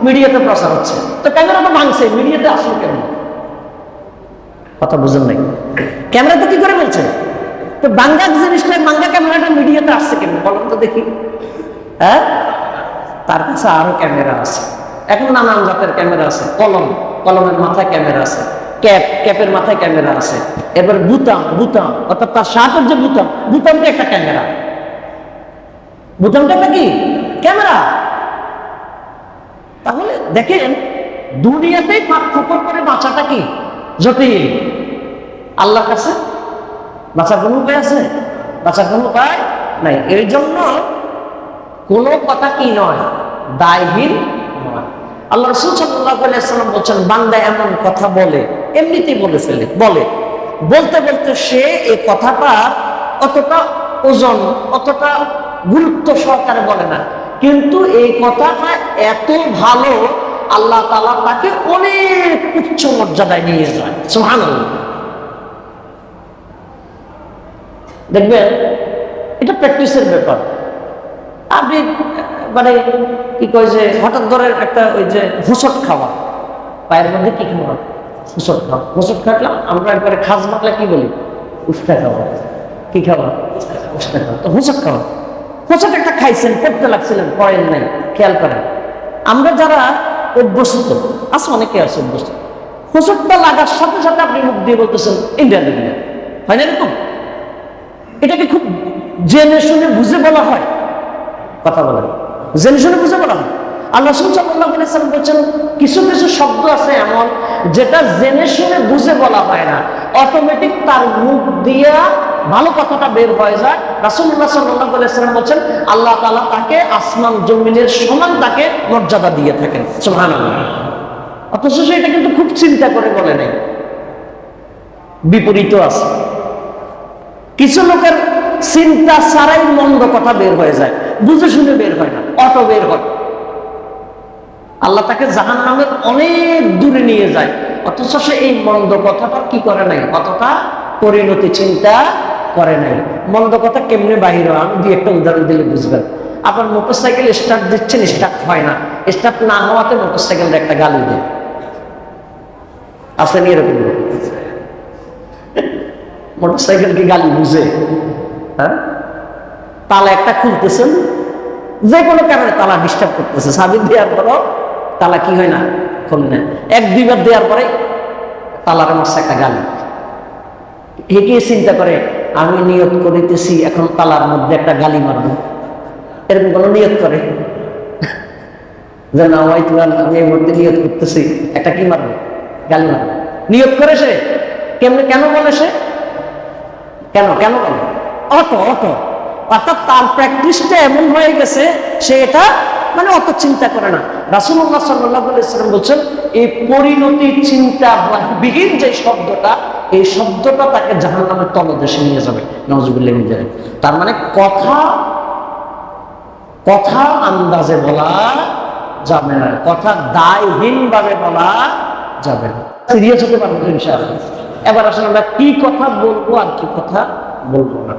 মিডিয়াতে প্রচার হচ্ছে। তো ক্যামেরা তো ভাঙছে, মিডিয়াতে আসলো কেন? কথা বুঝেন নাই? ক্যামেরা তো কি করে বলছে? তো ভাঙ্গার জিনিসটা, ভাঙ্গা ক্যামেরাটা মিডিয়াতে আসছে কেন বলেন তো দেখি? হ্যাঁ, তার কাছে আরো ক্যামেরা আছে। এখন নানান জাতের ক্যামেরা আছে। কলমের মাথায় ক্যামেরা আছে, ক্যাপের মাথায় ক্যামেরা আছে, এবার বুতাম অর্থাৎ তার শার্টের যে বুতামটা একটা ক্যামেরা। বোতামটা কি? ক্যামেরা। তাহলে দেখেন দুনিয়াতেই ফাঁক ফোকর করে বাঁচাটা কি জটিল, আল্লাহর কাছে বাঁচার কোনো উপায় আছে? বাঁচার কোনো উপায় নাই। এই জন্য কোনো কথা কি নয়, দায়হীন নয়। আল্লাহ রাসূল সাল্লাল্লাহু আলাইহি ওয়াসাল্লাম বলেন, বান্দা এমন কথা বলে, এমনিতেই বলে ফেলে, বলতে বলতে সে এই কথাটা অতটা ওজন, অতটা গুরুত্ব সহকারে বলে না, কিন্তু এই কথাটা এত ভালো, আল্লাহ তাআলা তাকে অনেক উচ্চ মর্যাদায় নিয়ে যায়। সুবহানাল্লাহ। দেখবেন এটা প্র্যাকটিসের ব্যাপার। আপনি মানে কি কয় যে হঠাৎ ধরে একটা ওই যে হোঁচট খাওয়া, পায়ের মধ্যে কি খাওয়া, হোঁচট খাওয়া, হোঁচট খাটলাম আমরা একবারে খাস বাংলা কি বলি, উষ্টা খাওয়া। কি খাওয়া? উষ্টা খাওয়া। তো হোঁচট খাওয়া, হোঁচট একটা খাইছেন, পড়তে লাগছিলেন, পড়েন নাই, খেয়াল করেন। আমরা যারা অভ্যস্ত আছে, অনেকে আছে অভ্যস্ত, হোঁচটটা লাগার সাথে সাথে আপনি মুখ দিয়ে বলতেছেন ইন্ডিয়া, হয় না এরকম? এটাকে খুব জেনে শুনে বুঝে বলা হয়, কথা বলেন, জেনে শুনে বুঝে বলা হয়। আল্লাহ রাসূল সাল্লাল্লাহু আলাইহি ওয়াসাল্লাম বলেছেন, কিছু কিছু শব্দ আছে এমন যেটা জেনে শুনে বুঝে বলা হয় না, অটোমেটিক তার মুখ দিয়া ভালো কথাটা বের হয়ে যায়। রাসূলুল্লাহ সাল্লাল্লাহু আলাইহি ওয়াসাল্লাম বলেছেন, আল্লাহ তাআলা তাকে আসমান জমিনের সমান তাকে মর্যাদা দিয়ে থাকেন। সুবহানাল্লাহ। অথচ এটা কিন্তু খুব চিন্তা করে বলে নাই। বিপরীত আছে, কিছু লোকের চিন্তা ছাড়াই মন্দ কথা বের হয়ে যায়, বুঝে শুনে বের হয় না, অটো বের হয়। আল্লাহ তাকে জাহান্নামের অনেক দূরে নিয়ে যায়, অথচ সে এই মন্দ কথাটা কি করে নাই, অতটা পরিণতি চিন্তা করে নাই। মন্দ কথা কেমনে বাহির হয়, আমি দুই একটা উদাহরণ দিলে বুঝবেন। আপনার মোটরসাইকেল স্টার্ট দিচ্ছেন, স্টার্ট হয় না, স্টার্ট না হওয়াতে মোটরসাইকেলটা একটা গালি দেয়, আসেন এরকম লোক? মোটরসাইকেল কি গালি বুঝে? হ্যাঁ, তালা একটা খুলতেছেন, যে কোনো কারণে তালা ডিস্টার্ব করতেছে, সাবিন দেওয়ার পরও তালা কি হয় না, খোলে না। এক দুইবার দেওয়ার পরে তালার মারছে একটা গালি। একে চিন্তা করে আমি নিয়ত করিতেছি এখন তালার মধ্যে একটা গালি মারবো, এরকম কোনো নিয়ত করে যে না ভাই তোমার আমি এর মধ্যে নিয়ত করতেছি একটা কি মারবো, গালি মারবো, নিয়ত করে সে। কেমনে, কেন বলে সে, কেন কেন বলে? অটো অর্থাৎ তার প্র্যাকটিসটা এমন হয়ে গেছে, সে এটা মানে অত চিন্তা করে না। রাসূলুল্লাহ সাল্লাল্লাহু আলাইহি ওয়াসাল্লাম বলছেন, এই পরিণতি চিন্তা বিহীন যে শব্দটা, এই শব্দটা তাকে জাহান্নামের তলদেশে নিয়ে যাবে। নাউযুবিল্লাহি মিন যালিক। তার মানে কথা আন্দাজে বলা যাবে না, কথা দায়হীন ভাবে বলা যাবে না। সিরিয়াস হতে পারবো ইনশাআল্লাহ। এবার আসলে আমরা কি কথা বলবো আর কি কথা বলবো না।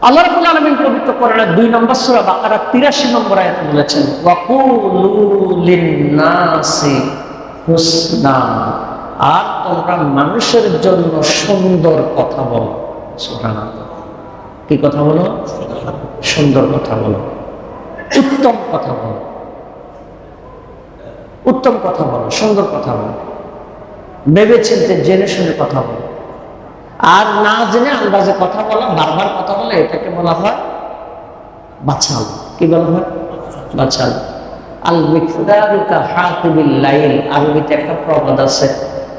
আল্লাহ রাব্বুল আলামিন পবিত্র কোরআনের 2 নম্বর সূরা বাকারা 83 নম্বর আয়াতে বলেছেন, ওয়াকুলু লিন-নাসি হুসনা, আর তোমরা মানুষের জন্য সুন্দর কথা বলো। সুবহানাল্লাহ। কি কথা বলো? সুন্দর কথা বলো, উত্তম কথা বলো, উত্তম কথা বলো, সুন্দর কথা বলো, ভেবে চিন্তে জেনে শুনে কথা বলো। আর না জেনে আন্দাজে কথা বলা, বারবার কথা বলে, এটাকে বলা হয় বাচাল। কি বলা হয়? বাচাল। আল মিকদারু কা হাতিবিল লাইল, আরবিতে একটা প্রবাদ আছে,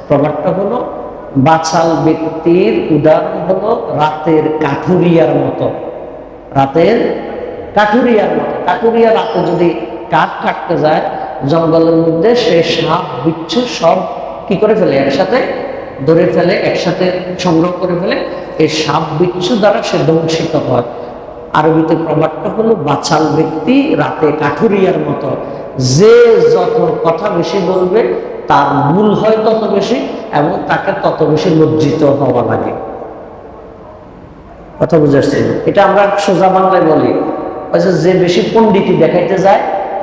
প্রবাদটা হলো বাচাল ব্যক্তির উদাহরণ হলো রাতের কাঠুরিয়ার মতো। রাতের কাঠুরিয়ার মতো। কাঠুরিয়া রাতে যদি কাঠ কাটতে যায় জঙ্গলের মধ্যে, সে সাপ বিচ্ছু সব কি করে ফেলে, একসাথে ধরে ফেলে, একসাথে সংগ্রহ করে ফেলে, এই সাপ বিচ্ছু দ্বারা সে ধ্বংসিত হয়। আরবিতে প্রবাদটা হলো বাচাল ব্যক্তি রাতে কাঠুরিয়ার মতো, যে যত কথা বেশি বলবে তার ভুল হয় তত বেশি এবং তাকে তত বেশি লজ্জিত হওয়া লাগে। কথা বুঝাচ্ছি? এটা আমরা সোজা বাংলায় বলি, যে বেশি পণ্ডিতি দেখাইতে যায়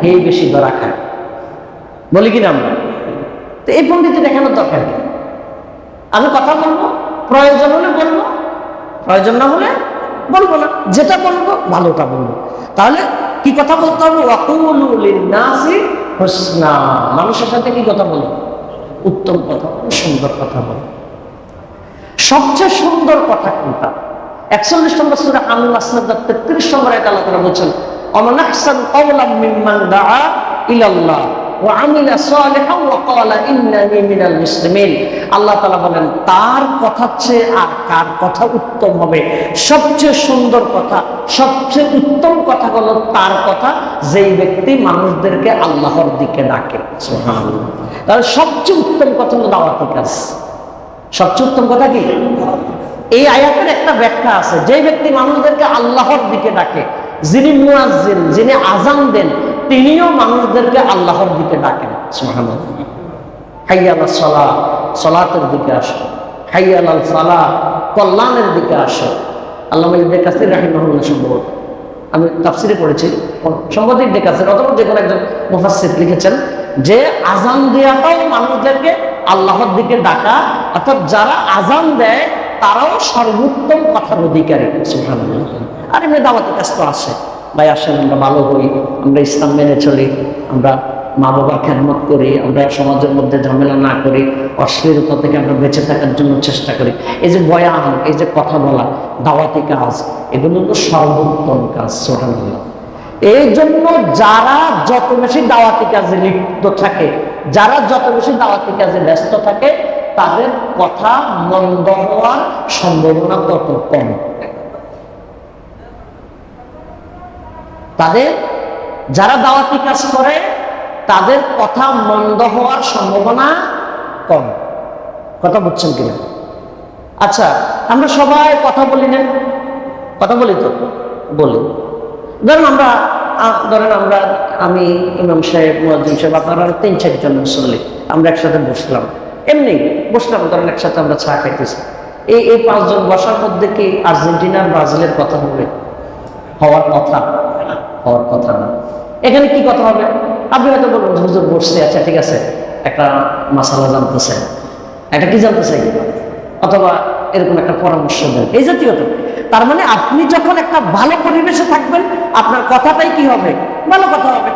এই বেশি ধরা খায়, বলি কিনা আমরা? তো এই পণ্ডিতি দেখানোর দরকার নেই। আমি কথা বলবো, প্রয়োজন হলে বলবো, প্রয়োজন না হলে বলবো না। যেটা বলবো ভালোটা বলবো। তাহলে কি কথা বলতে হবে? ওয়াকুলু লিন-নাসি হুসনা, মানুষের সাথে কি কথা বলো? উত্তম কথা বলো, সুন্দর কথা বলো। সবচেয়ে সুন্দর কথা কোনটা? 41 নম্বর সূরা আন-নাসর 33 নম্বর আয়াতে আল্লাহ তাআলা বলেন, ওয়ামান আহসানু ক্বাওলাম মিম্মান দাআ ইলাল্লাহ ওয়া আমিলা সালিহান ওয়া ক্বালা ইন্নানী মিনাল মুসলিমিন। আল্লাহ তাআলা বলেন, তার কথা চেয়ে আর কার কথা উত্তম হবে? সবচেয়ে সুন্দর কথা, সবচেয়ে উত্তম কথা হলো তার কথা যেই ব্যক্তি মানুষদেরকে আল্লাহর দিকে ডাকে। সুবহানাল্লাহ। তাহলে সবচেয়ে উত্তম কথা হলো দাওয়াতি কাজ। সবচেয়ে উত্তম কথা কি? এই আয়াতের একটা ব্যাখ্যা আছে, যে ব্যক্তি মানুষদেরকে আল্লাহর দিকে ডাকে, যিনি মুয়াজ্জিন, যিনি আযান দেন, তিনিও মানুষদেরকে আল্লাহর দিকে ডাকেন। সুবহানাল্লাহ। হাইয়া আলাস সালাহ, সালাতের দিকে আসো। হাইয়া আলাল ফালাহ, কল্যাণের দিকে আসো। আল্লামা ইবনে কাসির রাহিমাহুল্লাহ, সম্ভবত আমি তাফসিরে পড়েছি, সম্ভবত ইবনে কাসির অথবা যে কোনো একজন মুফাসসির লিখেছেন যে আযান দেওয়াটাও মানুষদেরকে আল্লাহর দিকে ডাকা, অর্থাৎ যারা আযান দেয় তারাও সর্বোত্তম কথার অধিকারী। সুবহানাল্লাহ। আর এমনি দাওয়াতি কাজ তো আসে, ভাই আসেন আমরা ভালো হই, আমরা ইসলাম মেনে চলি, আমরা মা বাবার খেদমত করি, আমরা সমাজের মধ্যে ঝামেলা না করি, অশ্লীলতা থেকে আমরা বেঁচে থাকার জন্য চেষ্টা করি। এই যে বয়ান, এই যে কথা বলা, দাওয়াতি কাজ, এগুলো হলো সর্বোত্তম কাজ। সুবহানাল্লাহ। এই জন্য যারা যত বেশি দাওয়াতি কাজে লিপ্ত থাকে, যারা যত বেশি দাওয়াতি কাজে ব্যস্ত থাকে, তাদের কথা মন্দ হওয়ার সম্ভাবনা তত কম। তাদের যারা দাওয়াতি কাজ করে তাদের কথা মন্দ হওয়ার সম্ভাবনা কম। কথা বুঝছেন কিনা? আচ্ছা, আমরা সবাই কথা বলি না? কথা বলি তো? বলি। ধরেন আমরা আমি ইমাম সাহেব, মুয়াজ্জিন সাহেব, আপনারা 3-4 জন মুসল্লি, আমরা একসাথে বসলাম, এমনি বসলাম, ধরেন একসাথে আমরা চা খাইতেছি। এই 5 জন বসার মধ্যে কি আর্জেন্টিনার ব্রাজিলের কথা হবে? হওয়ার কথা? হওয়ার কথা না। এখানে কি কথা হবে? আপনি হয়তো বলবেন হুজুর বসছে, আচ্ছা ঠিক আছে, একটা মাসালা জানতে চাই, একটা কি জানতে চাই, অথবা এরকম একটা পরামর্শ দেন, এই জাতীয়। তার মানে আপনি যখন একটা ভালো পরিবেশে থাকবেন, আপনার কথাটাই কি হবে? ভালো কথা হবে।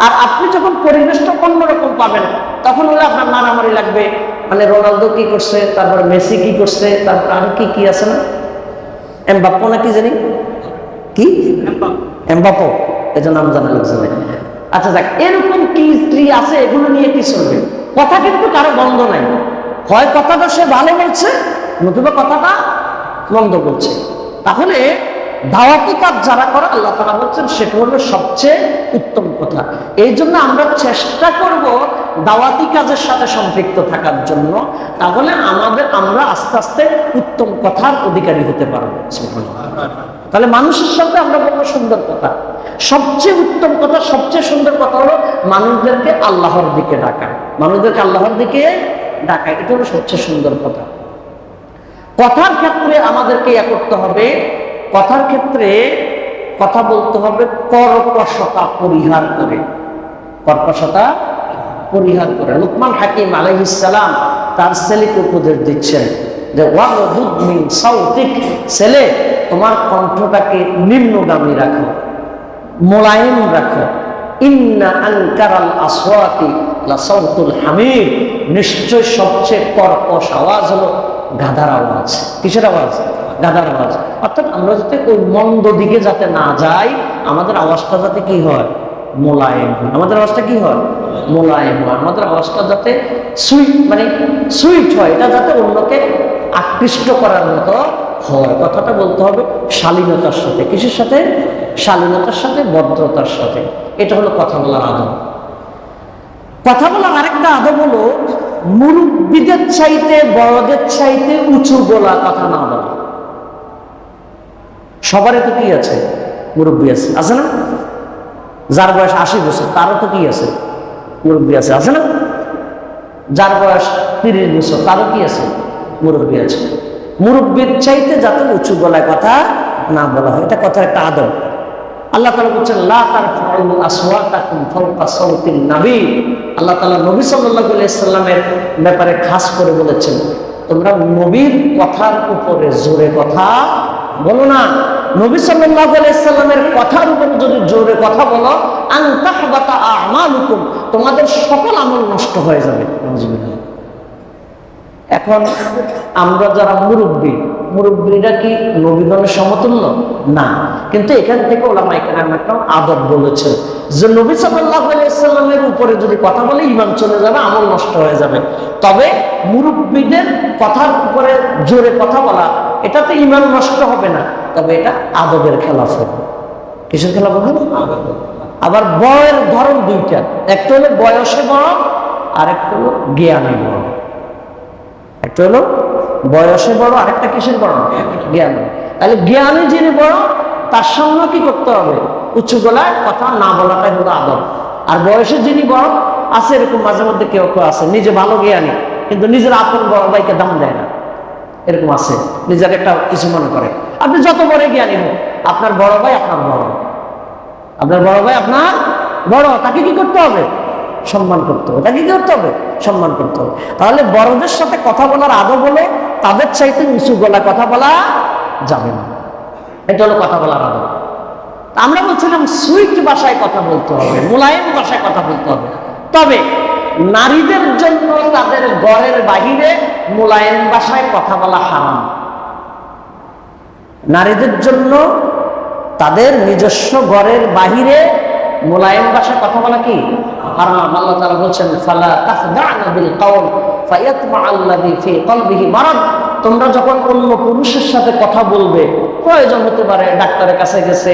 আর আপনি যখন পরিবেশটা অন্যরকম পাবেন, তখন হলে আপনার মারামারি লাগবে, মানে রোনালদো কি করছে, তারপর মেসি কি করছে, তারপর আর কি আছে না, এমবাপ্পো না কি জানি কি, এমবাপ্পো, এই যে নাম জানা লাগছে। আচ্ছা দেখ, এরকম কি আছে, এগুলো নিয়ে কি চলবে? কথা কিন্তু কারো বন্ধ নাই, হয় কথাটা সে ভালো বলছে, নতুবা কথাটা মন্দ বলছে। তাহলে দাওয়াতি কাজ যারা করে, আল্লাহ তাআলা বলছেন সেটা হলো সবচেয়ে উত্তম কথা। এই জন্য আমরা চেষ্টা করব দাওয়াতি কাজের সাথে সম্পৃক্ত থাকার জন্য, তাহলে আমরা আস্তে আস্তে উত্তম কথার অধিকারী হতে পারবো। তাহলে মানুষের সাথে আমরা বলবো সুন্দর কথা। সবচেয়ে উত্তম কথা, সবচেয়ে সুন্দর কথা হলো মানুষদেরকে আল্লাহর দিকে ডাকা, মানুষদেরকে আল্লাহর দিকে ডাকা, এটা হলো সবচেয়ে সুন্দর কথা। কথার ক্ষেত্রে আমাদেরকে ইয়া করতে হবে, কথার ক্ষেত্রে কথা বলতে হবে কর্কশতা পরিহার করে, কর্কশতা পরিহার করে। লুকমান হাকিম আলাইহিস সালাম তার ছেলেকে উপদেশ দিচ্ছেন যে ওয়াগদুদ মিন সাউতিক, ছেলে তোমার কণ্ঠটাকে নিম্নগামী রাখো, মোলায়েম রাখো। ইন্না আনকারাল আসওয়াতি লা সাউতুল হামির, নিশ্চয় সবচেয়ে কর্কশ আওয়াজ হলো গাধার আওয়াজ। কিসের আওয়াজ? গাধার আওয়াজ। অর্থাৎ আমরা যাতে ওই মন্দ দিকে যাতে না যাই, আমাদের আওয়াজটা যাতে কি হয়? মোলায়েম হয়। আমাদের আওয়াজটা কি হয়? মোলায়েম হয়। আমাদের আওয়াজটা যাতে সুইট হয়, এটা যাতে অন্যকে আকৃষ্ট করার মতো হয়। কথাটা বলতে হবে শালীনতার সাথে। কিসের সাথে? শালীনতার সাথে, ভদ্রতার সাথে। এটা হলো কথা বলার আদব। কথা বলার আরেকটা আদব হলো মুরব্বীদের চাইতে, বড়দের চাইতে উঁচু গলা কথা না বলা। সবারই তো কি আছে? মুরব্বী আছে, আছে না? যার বয়স 80 বছর তারও তো কি আছে? মুরব্বী আছে, আছে না? যার বয়স 30 বছর তারও কি আছে? মুরব্বী আছে। মুরব্বীর চাইতে যাতে উঁচু গলায় কথা না বলা হয়, এটা কথার একটা আদব। আল্লাহ তাআলা বলছেন লা তারফাউ আসওয়াতাকুম ফাওকা সাওতিন নবী। আল্লাহ তাআলা নবী সাল্লাল্লাহু আলাইহি সাল্লামের ব্যাপারে খাস করে বলেছেন, তোমরা নবীর কথার উপরে জোরে কথা বলো না। নবী সাল্লাল্লাহু আলাইহি সাল্লামের কথার উপরে যদি জোরে কথা বলো, আন তাহবাতা আমালুকুম, তোমাদের সকল আমল নষ্ট হয়ে যাবে। এখন আমরা যারা মুরব্বী, মুরব্বীরা কি নবীগণের সমতুল্য না, কিন্তু এখান থেকে ওলামায়ে কেরাম একটা আদব বলেছেন যে নবী সাল্লাল্লাহু আলাইহি ওয়াসাল্লামের উপরে যদি কথা বলে ঈমান চলে যাবে, আমল নষ্ট হয়ে যাবে। তবে মুরব্বীদের কথার উপরে জোরে কথা বলা, এটাতে ঈমান নষ্ট হবে না, তবে এটা আদবের খেলাফ হবে। কিসের খেলাফ হবে? আবার বয়ের ধরন দুইটা, একটা হলো বয়সে বড়, আর একটা হলো জ্ঞানে বড়। একটা হলো বয়সে বড়, আরেকটা কিসের বড়? জ্ঞান। তাহলে জ্ঞানে যিনি বড় তার সামনে কি করতে হবে? উঁচু গলায় কথা না বলাটাই হলো আদব। আর বয়সে যিনি বড় আছে, এরকম মাঝে মধ্যে কেউ কেউ আছে নিজে ভালো জ্ঞানী কিন্তু নিজের আপন বড় ভাইকে দাম দেয় না, এরকম আছে, নিজের একটা কিছু মনে করে। আপনি যত বড় জ্ঞানী হোক, আপনার বড় ভাই আপনার বড়, আপনার বড় ভাই আপনার বড়, তাকে কি করতে হবে? সম্মান করতে হবে। তাকে কি করতে হবে? সম্মান করতে হবে। তাহলে বড়দের সাথে কথা বলার আদব হলো তাদের চাইতে উঁচু গলা কথা বলা যাবে না, এটা হলো কথা বলার আদব। আমরা বলছিলাম সুইট ভাষায় কথা বলতে হবে, মোলায়েম ভাষায় কথা বলতে হবে। তবে নারীদের জন্য তাদের ঘরের বাহিরে মোলায়েম ভাষায় কথা বলা হারাম। নারীদের জন্য তাদের নিজস্ব ঘরের বাহিরে মোলায়েম ভাষায় কথা বলা কি হারাম। আল্লাহ তাআলা বলছেন ফালা তাখদা'না বিল কওল ফায়াতমা'আল্লাযী ফী কলবিহি মারাদ। তোমরা যখন অন্য পুরুষের সাথে কথা বলবে, প্রয়োজন হতে পারে, ডাক্তারের কাছে গেছে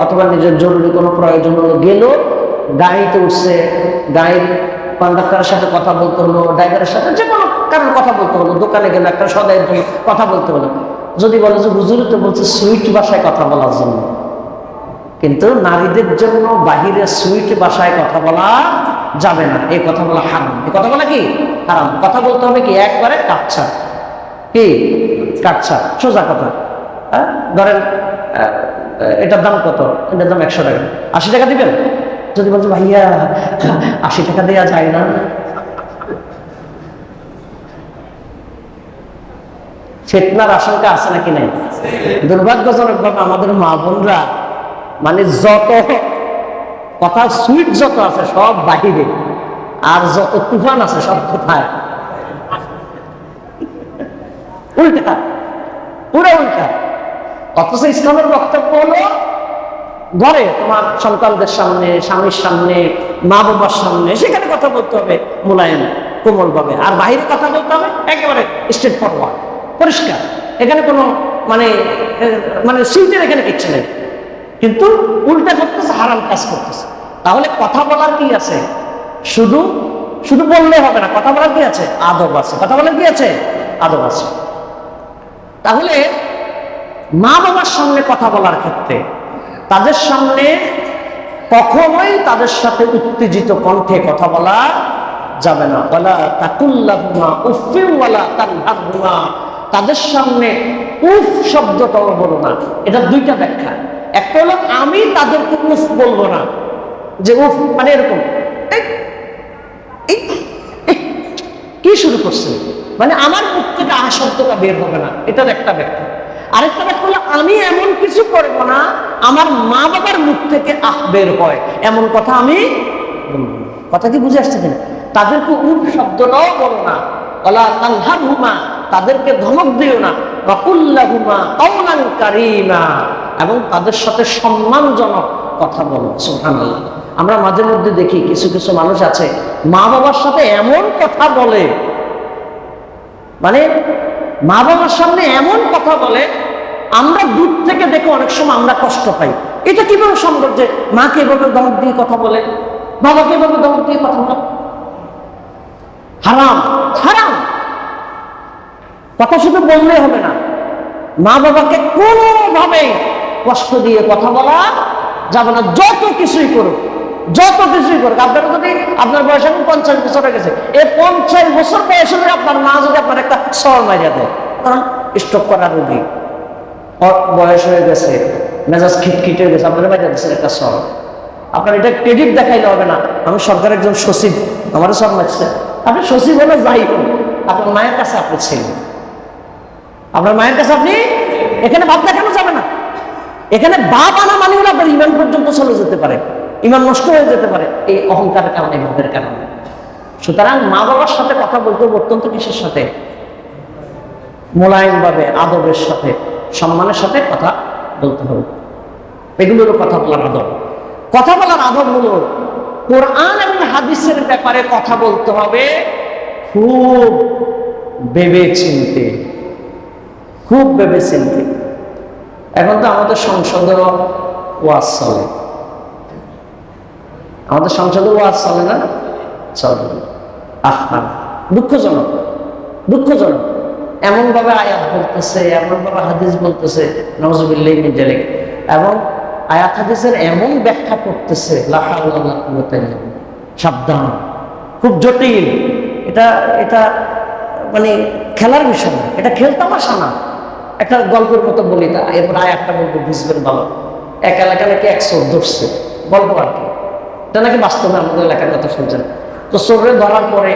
অথবা নিজের জরুরি কোনো প্রয়োজন হলো, গেল, গাড়িতে উঠছে, গাড়ির কন্ডাক্টরের সাথে কথা বলতে হলো, ড্রাইভারের সাথে যে কোনো কারণ কথা বলতে হলো, দোকানে গেলে একটা সদাইয়ের জন্য কথা বলতে হলো, যদি বলে যে হুজুর তো বলছে সুইট ভাষায় কথা বলার জন্য, কিন্তু নারীদের জন্য বাহিরে সুইট ভাষায় কথা বলা যাবে না, এই কথা বলা হারাম। এই কথা বলা কি হারাম। কথা বলতে হবে কি একবারে কাচ্চা, কি কাচ্চা, সোজা কথা। হ্যাঁ, ধরেন এটার দাম কত? এটার দাম 100 টাকা, 80 টাকা দিবেন? যদি বলছে ভাইয়া 80 টাকা দেওয়া যায় না, ফিতনার আশঙ্কা আছে নাকি নাই? দুর্ভাগ্যজনক ভাবে আমাদের মা বোনরা মানে যত কথা সুইট যত আছে সব বাহিরে, আর যত তুফান আছে সব কোথায়? উল্টা, পুরো উল্টা। অথচ ইসলামের বক্তব্য হলো ঘরে তোমার সন্তানদের সামনে, স্বামীর সামনে, মা বাবার সামনে, সেখানে কথা বলতে হবে মোলায়েম কোমল ভাবে, আর বাইরে কথা বলতে হবে একেবারে স্ট্রেট ফরওয়ার্ড, পরিষ্কার। এখানে কোনো মানে মানে সুইটের এখানে কিচ্ছু নেই, কিন্তু উল্টা করতেছে, হারাম কাজ করতেছে। তাহলে কথা বলার কি আছে? শুধু শুধু বললে হবে না, কথা বলার কি আছে? আদব আছে। কথা বলার কি আছে? আদব আছে। তাহলে মা বাবার সামনে কথা বলার ক্ষেত্রে তাদের সামনে কখনোই তাদের সাথে উত্তেজিত কণ্ঠে কথা বলা যাবে না। ওয়ালা তাকুল্লাহুমা উফফিন ওয়ালা তানহারহুমা, তাদের সামনে উফ শব্দটাও বলো না। এটা দুইটা ব্যাখ্যা। একটা হলো আমি তাদেরকে উফ বলবো না, যে উফ মানে এরকম কি শুরু করছে, মানে আমার মুখ থেকে আহ শব্দটা বের হবে না, এটার একটা ব্যাখ্যা। আরেকটা ব্যাখ্যা হলো আমি এমন কিছু করব না আমার মা বাবার মুখ থেকে আহ বের হয়, এমন কথা আমি বলবো। কথা কি বুঝে আসছে কিনা? তাদেরকে উফ শব্দটাও বলো না, ওয়ালা তানহারহুমা, তাদেরকে ধমক দিও না, ওয়া কুল লাহুমা কাওলান কারীমা, এবং তাদের সাথে সম্মানজনক কথা বলো। সুবহানাল্লাহ। আমরা মাঝে মধ্যে দেখি কিছু কিছু মানুষ আছে মা বাবার সাথে এমন কথা বলে, মানে মা বাবার সামনে এমন কথা বলে আমরা দূর থেকে দেখে অনেক সময় আমরা কষ্ট পাই। এটা কিভাবে সম্ভব যে মাকে এভাবে ধমক দিয়ে কথা বলে, বাবাকে এভাবে ধমক দিয়ে কথা বলে? হারাম, হারাম। কথা শুধু বললে হবে না, মা বাবাকে কোনোভাবে কষ্ট দিয়ে কথা বলা যাবে না, যত কিছুই করুক, যত কিছুই করুক। আপনারা যদি আপনার বয়স এখন 50 বছর হয়ে গেছে, এই 50 বছর বয়সে আপনার মা যদি আপনার একটা সর মারিয়া দেয়, কারণ স্ট্রোক করার রোগী, বয়স হয়ে গেছে, মেজাজ খিটখিট হয়ে গেছে, আপনারা মারিয়া দিচ্ছেন একটা সর, আপনার এটা ক্রেডিট দেখাইলে হবে না আমি সরকারের একজন সচিব, আমারও সর মারছে। আপনি সচিব হলে যাই হোক, আপনার মায়ের কাছে আপনি ছিলেন, আপনার মায়ের কাছে আপনি, এখানে বাপ দেখানো যাবে না। এখানে বাপ আনা মানে হলো আপনার ইমান পর্যন্ত চলে যেতে পারে, ইমান নষ্ট হয়ে যেতে পারে এই অহংকারের কারণে, ভাবের কারণে। সুতরাং মা বাবার সাথে কথা বলতে অত্যন্ত কিসের সাথে? মোলায়েমভাবে, আদবের সাথে, সম্মানের সাথে কথা বলতে হবে। এগুলো হলো কথা বলার আদব। কথা বলার আদব হলো কোরআন এবং হাদিসের ব্যাপারে কথা বলতে হবে খুব ভেবে চিনতে, খুব ভেবে চিনতে। এখন তো আমাদের সংসদে ওয়াজ চলে, আমাদের সংসদে ওয়াজ চলে না? চলে। আহা, দুঃখজনক, দুঃখজনক। এমন ভাবে আয়াত বলতেছে, এমন ভাবে হাদিস বলতেছে, নাউযুবিল্লাহি মিন যালিক, এবং আয়াত হাদিসের এমন ব্যাখ্যা করতেছে, লা হাওলা ওয়ালা কুওয়াতা ইল্লা বিল্লাহ। সাবধান, খুব জটিল। এটা এটা মানে খেলার বিষয় না, এটা খেলতামাশা না। একটা গল্পের মতো বলি, তা এরপর আয়াতটা বলবো, বুঝবেন ভালো। এক এলাকা নাকি এক চোর ধরছে, গল্প আর কি, এটা নাকি বাস্তবে আমাদের এলাকার কথা শুনছেন। তো চোরে ধরার পরে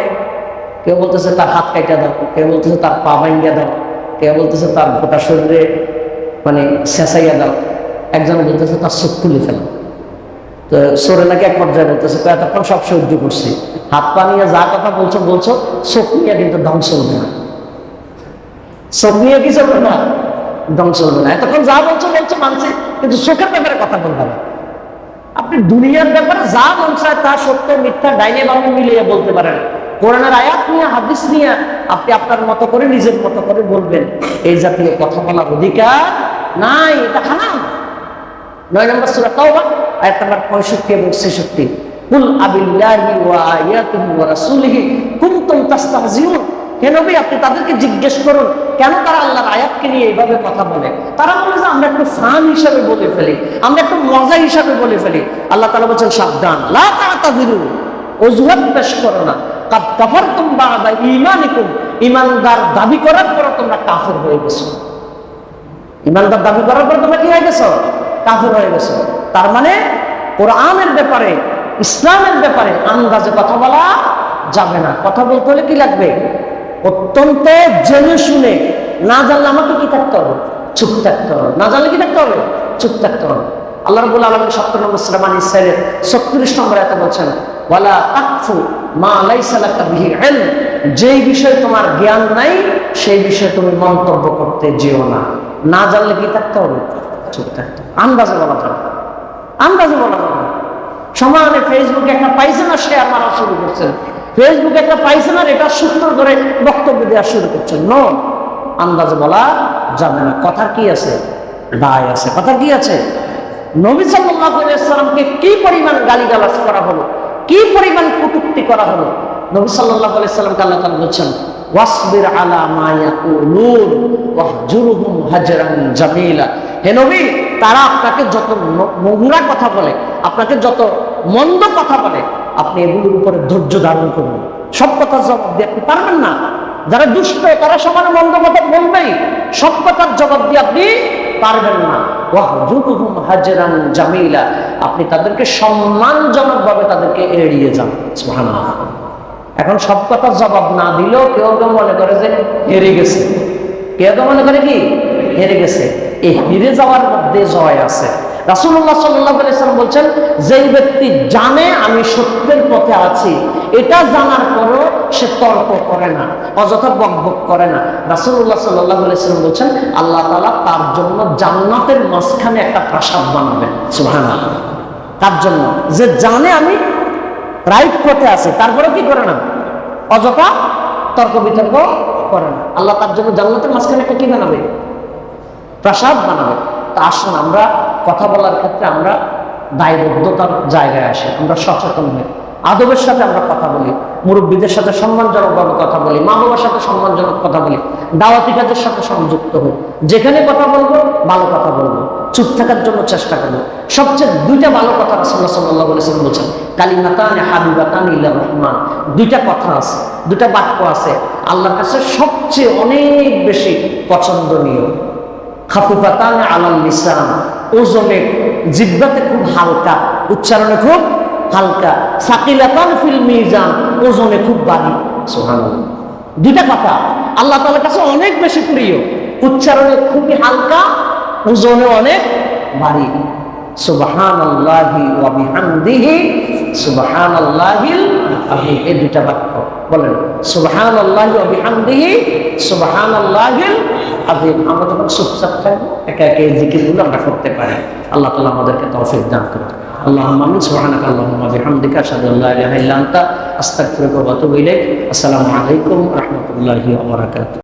কেউ বলতেছে তার হাত কাটা দাও, কেউ বলতেছে তার পা ভাঙ্গিয়া দাও, কেউ বলতেছে তার গোটা শরীরে মানে ছেঁচাইয়া দাও, একজন বলতেছে তার চোখ খুলে ফেলো। তো চোরে নাকি এক পর্যায়ে বলতেছে এতক্ষণ সব সহ্য করছি, হাত পা নিয়ে যা কথা বলছো বলছো, চোখ নিয়ে কিন্তু দম চলবে না। চোখ নিয়ে কি চলবে না? দম চলবে না। এতক্ষণ যা বলছো বলছো মানছি, কিন্তু চোখের ব্যাপারে কথা বলবে না। আপনি দুনিয়ার ব্যাপারে যা মন চায় তা সত্য মিথ্যা ডাইনে বামে মিলিয়ে বলতে পারেন। কোরআনের আয়াত নিয়ে, হাদিস নিয়ে আপনি আপনার মতো করে, নিজের মতো করে বলবেন, এই জাতীয় কথা বলার অধিকার নাই, এটা হারাম। 9 নম্বর সূরা তাওবা আয়াত নাম্বার 65 এবং 66, কুল আবিল্লাহি ওয়া আয়াতিহি ওয়া রাসূলিহি কুনতুম তাস্তাহজিউন। হে নবী, আপনি তাদেরকে জিজ্ঞেস করুন কেন তারা আল্লাহর আয়াতকে নিয়ে এইভাবে কথা বলে। তারা বলে যে আমরা একটু ফান হিসাবে বলে ফেলি, আমরা একটু মজা হিসাবে বলে ফেলি। আল্লাহ তাআলা বলেন সাবধান, লা তা'তাযিরু, অজুহাত পেশ করো না। কাদ কাফারতুম বা'দা ঈমানিকুম, ঈমানদার দাবি করার পর তোমরা কাফের হয়ে গেছো। ঈমানদার দাবি করার পর তোমরা কি হয়ে গেছো? কাফের হয়ে গেছো। তার মানে কোরআনের ব্যাপারে, ইসলামের ব্যাপারে আন্দাজে কথা বলা যাবে না। কথা বলতে হলে কি লাগবে? অত্যন্ত জেনে শুনে। না জানলে আমাকে কি থাকতে হবে? চুপ থাকতে হবে। না জানলে কি থাকতে হবে? চুপ থাকতে হবে। আল্লাহ রাব্বুল আলামিন 70 নম্বর সূরা আন নিসার 36 নম্বর আয়াতে বলছেন, ওয়ালা তাকফু মা লাইসা লাকা বিহি ইলম, যেই বিষয়ে তোমার জ্ঞান নাই সেই বিষয়ে তুমি মন্তব্য করতে যেও না। না জানলে কি থাকতে হবে? চুপ থাকতে হবে। আন্দাজে বলা যাবে, আন্দাজে বলা যাবে। সমানে ফেসবুকে একটা পাইছেন আর শেয়ার মারা শুরু করছেন, ফেসবুকে একটা পাইছেন আর এটা সূত্র ধরে বক্তব্য দেওয়া শুরু করছেন। নো, আন্দাজে বলা যাবে না। কথার কি আছে? দায় আছে। কথার কি আছে? নবী সাল্লাল্লাহু আলাইহি ওয়াসাল্লামকে কি পরিমাণ গালিগালাজ করা হলো, কি পরিমাণ কটূক্তি করা হলো। নবী সাল্লাল্লাহু আলাইহি ওয়াসাল্লামকে আল্লাহ তাআলা বলেছেন, ওয়াসবির আলা মা ইয়াকুলুন ওয়াহজুরহুম হাজরান জামিলা। হে নবী, তারা আপনাকে যত নোংরা কথা বলে, আপনাকে যত মন্দ কথা বলে, আপনি এগুলোর উপরে ধৈর্য ধারণ করুন। সব কথার জবাব দিয়ে আপনি পারবেন না। যারা দুষ্ট তারা সবার মন্দ কথা বলবেই, সব কথার জবাব দিয়ে আপনি পারবেন না। ওয়াহজুরহুম হাজরান জামিলা, আপনি তাদেরকে সম্মানজনকভাবে তাদেরকে এড়িয়ে যান। সুবহানাল্লাহ। এখন সব কথার জবাব না দিলেও কেউ কেউ মনে করে যে হেরে গেছে, কেউ কেউ মনে করে কি হেরে গেছে। এই হেরে যাওয়ার মধ্যে জয় আছে। রাসূলুল্লাহ সাল্লাল্লাহু আলাইহি ওয়াসাল্লাম বলছেন, যেই ব্যক্তি জানে আমি সত্যের পথে আছি, এটা জানার পরও সে তর্ক করে না, অযথা বকবক করে না। রাসূলুল্লাহ সাল্লাল্লাহু আলাইহি ওয়াসাল্লাম বলছেন, আল্লাহ তাআলা তার জন্য জান্নাতের মাঝখানে একটা প্রাসাদ বানাবেন। সুবহানাল্লাহ। তার জন্য যে জানে আমি রাইট পথে আছে, তারপরে কি করে না? অযথা তর্ক বিতর্ক করে না। আল্লাহ তার জন্য জান্নাতের মাঝখানে একটা কি বানাবে? প্রাসাদ বানাবে। তা আসুন আমরা কথা বলার ক্ষেত্রে আমরা দায়বদ্ধতার জায়গায় আসি, আমরা সচেতন হই, আদবের সাথে আমরা কথা বলি, মুরব্বীদের সাথে সম্মানজনকভাবে কথা বলি, মা বাবার সাথে সম্মানজনক কথা বলি, দাওয়াতি কাজের সাথে সংযুক্ত হই। যেখানে কথা বলবো ভালো কথা বলবো, চুপ থাকার জন্য চেষ্টা করবো। সবচেয়ে দুইটা ভালো কথা রাসূলুল্লাহ সাল্লাল্লাহু আলাইহি ওয়াসাল্লাম বলেছেন, কালিমাতানি হাবিবাতানি ইলার রহমান। দুইটা কথা আছে, দুইটা বাক্য আছে আল্লাহর কাছে সবচেয়ে অনেক বেশি পছন্দনীয়। খাফিফাতানি আলাল লিসান, ওজনে জিহ্বাতে খুব হালকা, উচ্চারণে খুব হালকা। সাকিলাতান ফিল মিজান, ওজনে খুব ভারী। সুবহানাল্লাহ। দুইটা কথা আল্লাহ তাআলার কাছে অনেক বেশি প্রিয়, উচ্চারণে খুবই হালকা, ওজনে অনেক ভারী। সুবহানাল্লাহি ওয়া বিহামদিহি সুবহানাল্লাহিল আযীম। এই দুইটা বাক্য বলেন, সুবহানাল্লাহি ওয়া বিহামদিহি সুবহানাল্লাহিল আযীম। আমরা যখন চুপচাপ থাকবো একা একা এই জিকিরগুলো আমরা করতে পারি। আল্লাহ তাআলা আমাদেরকে তৌফিক দান করুন। আল্লাহুম্মা আমিন। সুবহানাকা আল্লাহুম্মা ওয়া বিহামদিকা আশহাদু আল্লা ইলাহা ইল্লা আনতা আস্তাগফিরুকা ওয়া আতুবু ইলাইক। আসসালামু আলাইকুম ওয়া রাহমাতুল্লাহি ওয়া বারাকাতুহু।